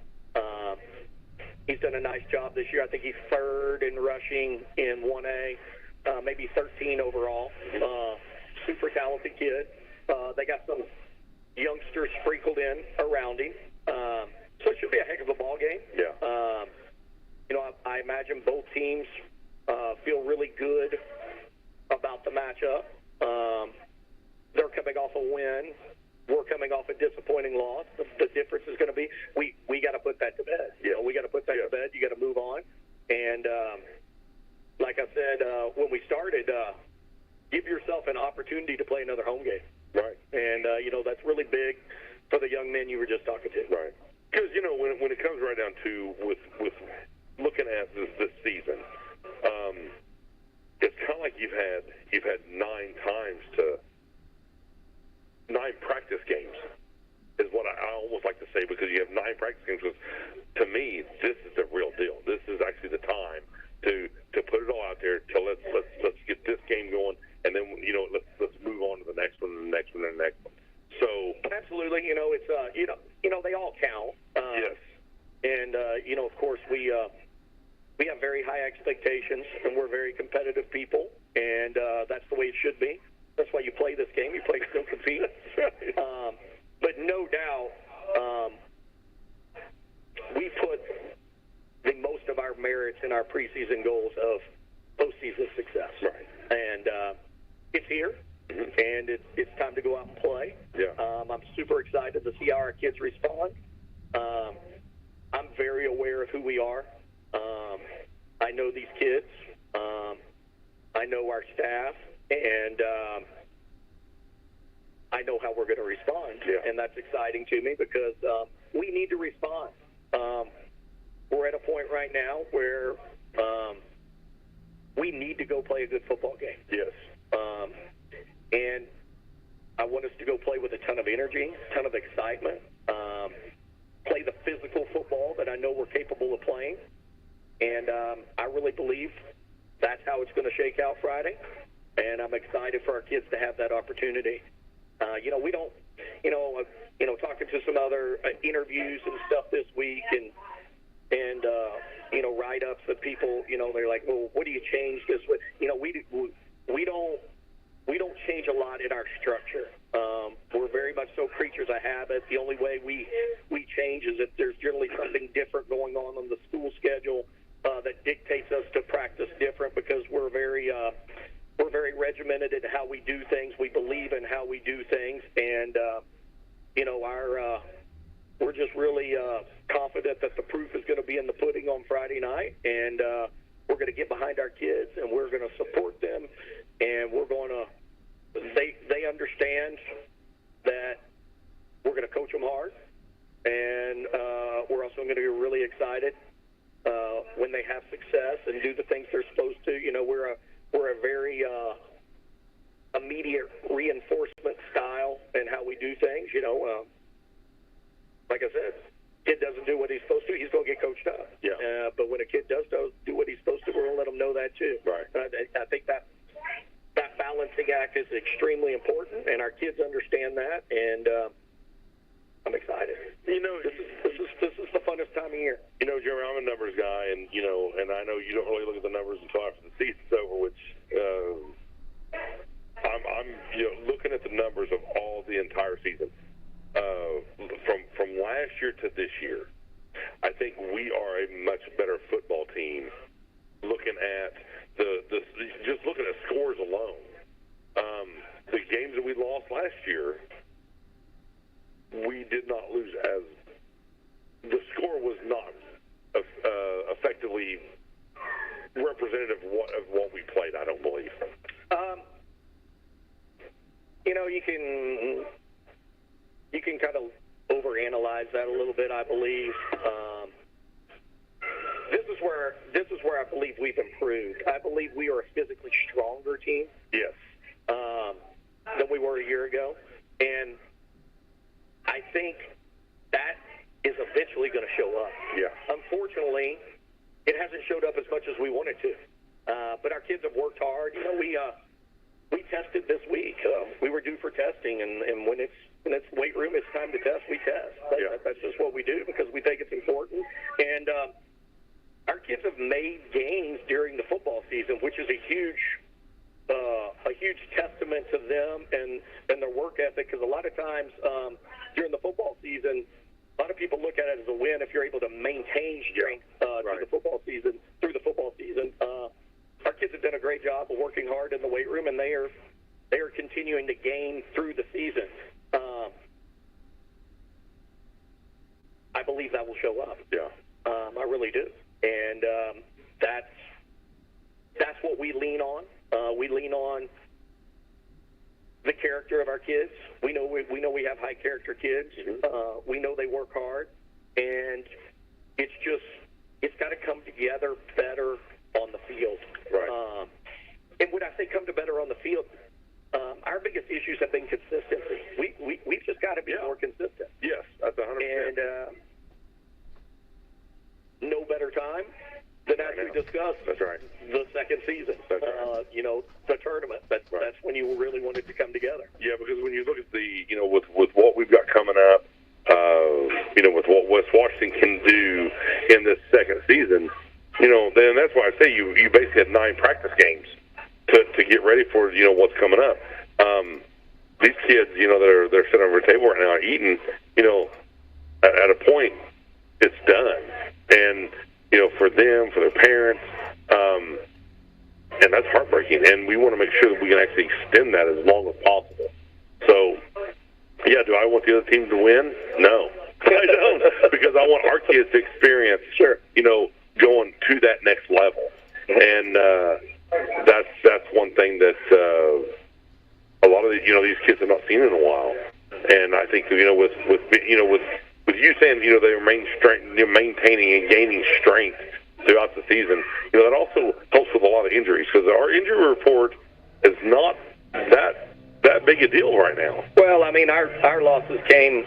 He's done a nice job this year. I think he's third in rushing in 1A, maybe 13 overall. Super talented kid. They got some youngsters sprinkled in around him. So it should be a heck of a ball game. Yeah. I imagine both teams feel really good about the matchup. They're coming off a win. We're coming off a disappointing loss. The difference is going to be we got to put that to bed. We got to put that to bed. You got to move on. And like I said when we started, give yourself an opportunity to play another home game. Right. And that's really big for the young men you were just talking to. Right. Because when it comes right down to with looking at this season, it's kind of like you've had 9 practice games is what I almost like to say, because you have 9 practice games. Because to me, this is the real deal. This is actually the time to put it all out there. Let's get this game going, and then let's move on to the next one, and the next one, and the next one. So absolutely, it's they all count. Yes. And of course we have very high expectations, and we're very competitive people, and that's the way it should be. That's why you play this game. You play to still compete. But no doubt, we put the most of our merits in our preseason goals of postseason success. Right. And it's here, and it's time to go out and play. Yeah. I'm super excited to see how our kids respond. I'm very aware of who we are. I know these kids. I know our staff. And I know how we're going to respond, and that's exciting to me because we need to respond. We're at a point right now where we need to go play a good football game. Yes. And I want us to go play with a ton of energy, a ton of excitement, play the physical football that I know we're capable of playing. And I really believe that's how it's going to shake out Friday. And I'm excited for our kids to have that opportunity. We don't, talking to some other interviews and stuff this week, and write-ups that people, they're like, well, what do you change this with? We don't change a lot in our structure. We're very much so creatures of habit. The only way we change is if there's generally something different going on the school schedule that dictates us to practice different, because we're very regimented in how we do things. We believe in how we do things, and we're just really confident that the proof is going to be in the pudding on Friday night, and we're going to get behind our kids, and we're going to support them, and we're going to. They understand that we're going to immediate reinforcement style and how we do things. Like I said, kid doesn't do what he's supposed to, he's going to get coached up. Yeah. But when a kid does do what he's supposed to, we're going to let him know that too. Right. I think that balancing act is extremely important, and our kids understand that, and I'm excited. This is the funnest time of year. Jeremy, I'm a numbers guy, and I know you don't really look at the numbers until after the season's over, which I'm looking at the numbers of all the entire season. From last year to this year, I think we are a much better football team. Looking at just looking at scores alone, the games that we lost last year, we did not lose as the score was not effectively representative of what we played. I don't believe. You can kind of overanalyze that a little bit. I believe this is where I believe we've improved. I believe we are a physically stronger team. Yes. Than we were a year ago, and I think that is eventually going to show up. Yeah. Unfortunately, it hasn't showed up as much as we wanted to. But our kids have worked hard. We tested this week. We were due for testing, and when it's weight room, it's time to test. We test. That's just what we do because we think it's important. And our kids have made gains during the football season, which is a huge testament to them and their work ethic. Because a lot of times during the football season, a lot of people look at it as a win if you're able to maintain strength through the football season. Our kids have done a great job of working hard in the weight room, and they are continuing to gain through the season. I believe that will show up. Yeah. I really do, and that's what we lean on. We lean on the character of our kids. We know we have high character kids. Mm-hmm. We know they work hard, and it's got to come together better on the field. Right. And when I say come to better on the field, our biggest issues have been consistency. We've just got to be more consistent. Yes, that's 100%. And no better time than as we discussed. That's right. The second season. That's right. The tournament. That's when you really wanted to come together. Yeah, because when you look at with what we've got coming up, with what West Washington can do in this second season, then that's why I say you basically had 9 practice games to get ready for what's coming up. These kids, they're sitting over a table right now eating. At a point, it's done, and for them, for their parents, and that's heartbreaking. And we want to make sure that we can actually extend that as long as possible. So, yeah, do I want the other team to win? No, I don't, because I want our kids to experience, going to that next level. And that's one thing that a lot of these kids have not seen in a while. And I think with you saying they remain maintaining and gaining strength throughout the season, that also helps with a lot of injuries, because our injury report is not that big a deal right now. Well, I mean, our losses came.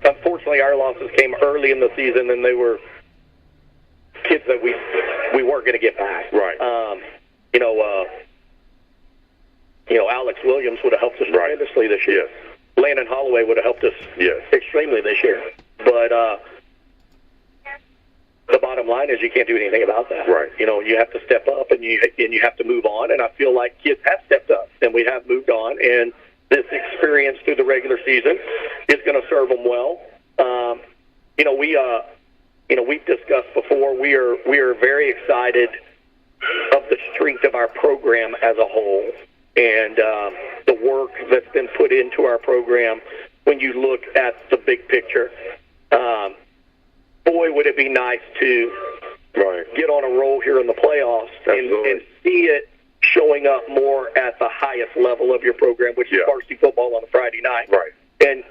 Unfortunately, our losses came early in the season, and they were kids that we weren't going to get back. Right. Alex Williams would have helped us tremendously this year. Yes. Landon Holloway would have helped us extremely this year. But the bottom line is you can't do anything about that. Right. You have to step up, and you have to move on. And I feel like kids have stepped up, and we have moved on. And this experience through the regular season is going to serve them well. We've discussed before. We are very excited of the strength of our program as a whole, and the work that's been put into our program. When you look at the big picture, boy, would it be nice to get on a roll here in the playoffs and see it showing up more at the highest level of your program, which is varsity football on a Friday night. Right. And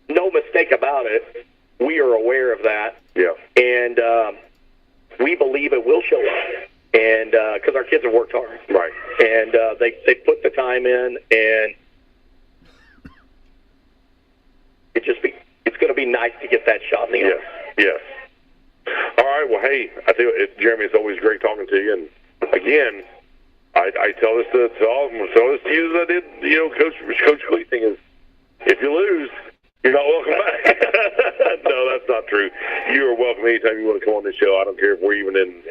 no mistake about it, we are aware of that. Yeah. And we believe it will show up. and because our kids have worked hard, Right. and they put the time in, and it's going to be nice to get that shot in the arm. Yes. All right. Well, hey, I tell you, Jeremy, it's always great talking to you. And again, I tell this to all of them. I tell this to you as I did, Coach Clee thing is, if you lose, you're not welcome back. No, that's not true. You are welcome anytime you want to come on this show. I don't care if we're even in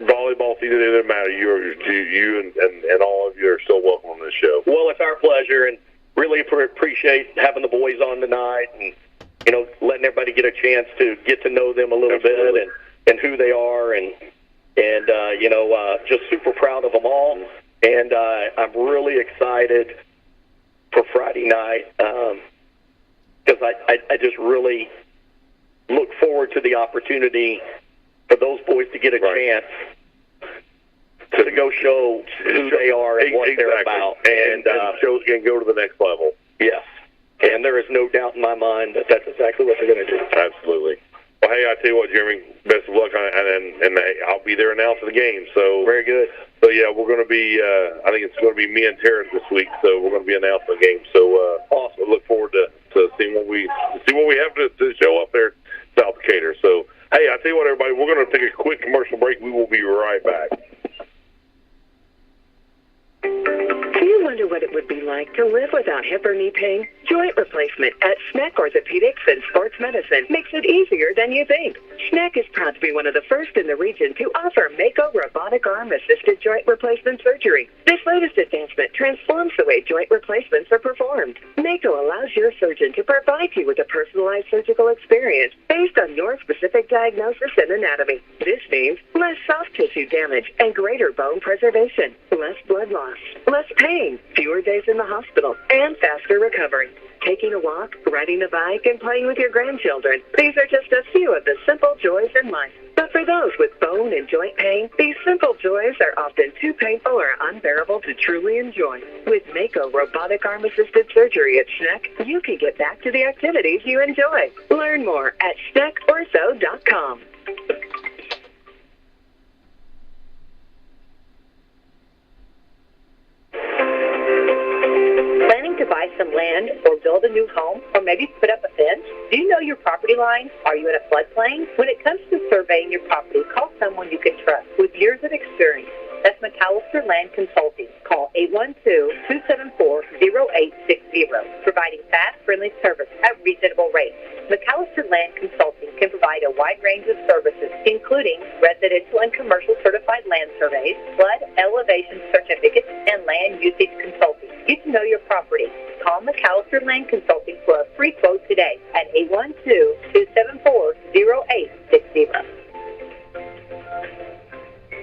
volleyball season. It doesn't matter. You and all of you are still welcome on this show. Well, it's our pleasure, and really appreciate having the boys on tonight, and letting everybody get a chance to get to know them a little bit and who they are, and just super proud of them all. And I'm really excited for Friday night because I just really look forward to the opportunity for those boys to get a chance to go show who they are and what they're about. And shows can go to the next level. Yes. And there is no doubt in my mind that that's exactly what they're going to do. Absolutely. Well, hey, I tell you what, Jeremy, best of luck, and I'll be there announcing the game. So very good. So yeah, we're going to be. I think it's going to be me and Terrence this week. So we're going to be announcing the game. So awesome. Look forward to seeing what we have to show up there, South Decatur. So hey, I tell you what, everybody, we're going to take a quick commercial break. We will be right back. Do you wonder what it would be like to live without hip or knee pain? Joint replacement at SNEC Orthopedics and Sports Medicine makes it easier than you think. SNEC is proud to be one of the first in the region to offer Mako robotic arm-assisted joint replacement surgery. This latest advancement transforms the way joint replacements are performed. Mako allows your surgeon to provide you with a personalized surgical experience based on your specific diagnosis and anatomy. This means less soft tissue damage and greater bone preservation, less blood loss, less pain, fewer days in the hospital, and faster recovery. Taking a walk, riding a bike, and playing with your grandchildren. These are just a few of the simple joys in life. But for those with bone and joint pain, these simple joys are often too painful or unbearable to truly enjoy. With Mako robotic arm-assisted surgery at SNEC, you can get back to the activities you enjoy. Learn more at SNECortho.com. Planning to buy some land or build a new home or maybe put up a fence? Do you know your property lines? Are you in a floodplain? When it comes to surveying your property, call someone you can trust with years of experience. That's McAllister Land Consulting. Call 812-274-0860, providing fast, friendly service at reasonable rates. McAllister Land Consulting can provide a wide range of services, including residential and commercial certified land surveys, flood elevation certificates, and land usage consulting. Get to know your property. Call McAllister Land Consulting for a free quote today at 812-274-0860.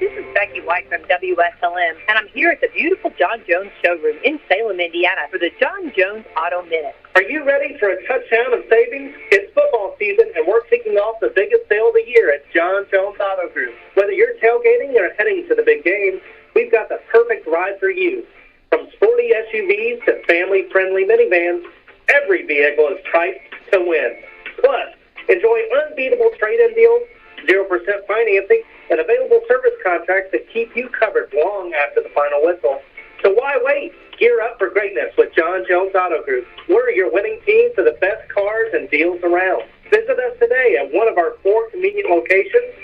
This is Becky White from Wslm, and I'm here at the beautiful John Jones showroom in Salem, Indiana for the John Jones Auto Minute. Are you ready for a touchdown of savings? It's football season, and we're kicking off the biggest sale of the year at John Jones Auto Group. Whether you're tailgating or heading to the big game, we've got the perfect ride for you. From sporty SUVs to family-friendly minivans, every vehicle is priced to win. Plus, enjoy unbeatable trade-in deals, 0% financing, and available service contracts that keep you covered long after the final whistle. So why wait? Gear up for greatness with John Jones Auto Group. We're your winning team for the best cars and deals around. Visit us today at one of our 4 convenient locations,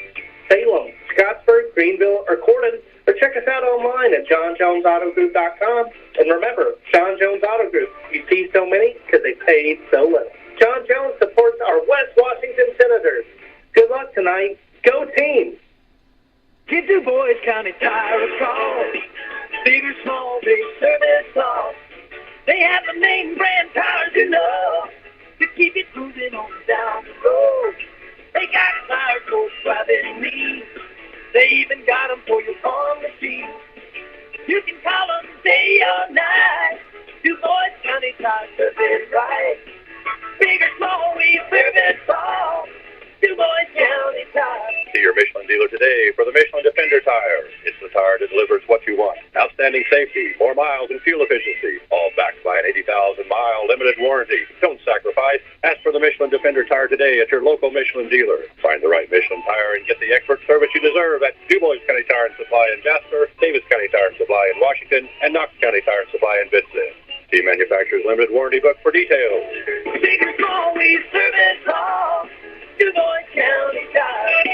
Salem, Scottsburg, Greenville, or Corydon, or check us out online at johnjonesautogroup.com. And remember, John Jones Auto Group. You see so many because they paid so little. John Jones supports our West Washington Senators. Good luck tonight. Go team! Get Du Bois County Tire and Call. Big or small, big service all. They have the main brand tires you know to keep it moving on down the road. They got tires for driving me. They even got them for your farm machine. You can call them day or night. Du Bois County Tire service right. Big or small, we service all. Du Bois County Tire. See your Michelin dealer today for the Michelin Defender tire. It's the tire that delivers what you want. Outstanding safety, more miles and fuel efficiency, all backed by an 80,000-mile limited warranty. Don't sacrifice. Ask for the Michelin Michelin Defender tire today at your local Michelin dealer. Find the right Michelin tire and get the expert service you deserve at DuBois County Tire and Supply in Jasper, Davis County Tire and Supply in Washington, and Knox County Tire and Supply in Vincent. See Manufacturer's Limited Warranty Book for details. Big and small, we service all. DuBois County Tire.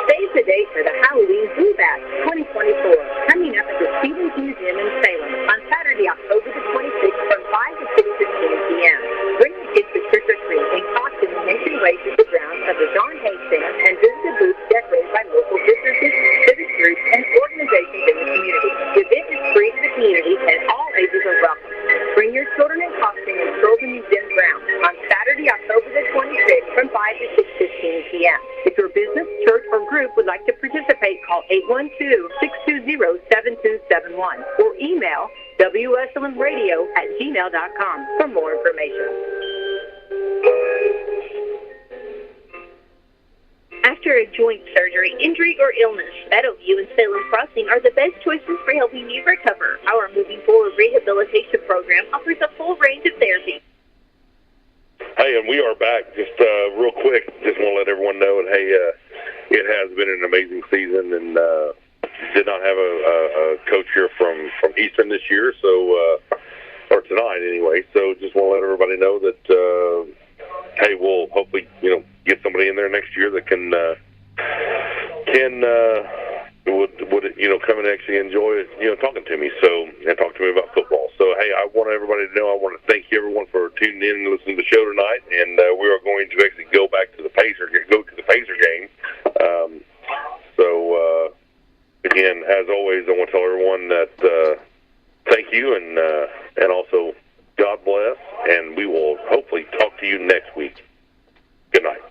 Save the date for the Halloween Blue Bash 2024, coming up at the Stevens Museum in Salem on Saturday, October the 26th from 5 to 6:15 p.m. Bring the kids to trick or treat in costumes and entryway to the grounds of the John Hay Center and visit the booths decorated by local businesses, civic groups, and organizations in the community. The event is free to the community and all ages are welcome. Bring your children in costume and stroll the museum grounds on Saturday, October the 26th from 5 to 6:15 p.m. If your business, church, or group would like to participate, call 812-620-7271 or email wslmradio@gmail.com for more information. After a joint surgery, injury, or illness, Meadowview and Salem Crossing are the best choices for helping you recover. Our Moving Forward rehabilitation program offers a full range of therapy. Hey, and we are back. Just real quick, just want to let everyone know, that, hey, it has been an amazing season, and did not have a coach here from Eastern this year, so or tonight anyway. So just want to let everybody know that, hey, we'll hopefully get somebody in there next year that can would come and actually enjoy talking to me, and talk to me about football. So hey, I want everybody to know, I want to thank you everyone for tuning in and listening to the show tonight, and we are going to actually go to the Pacer game. So again, as always, I want to tell everyone that thank you, and also God bless, and we will hopefully talk to you next week. Good night.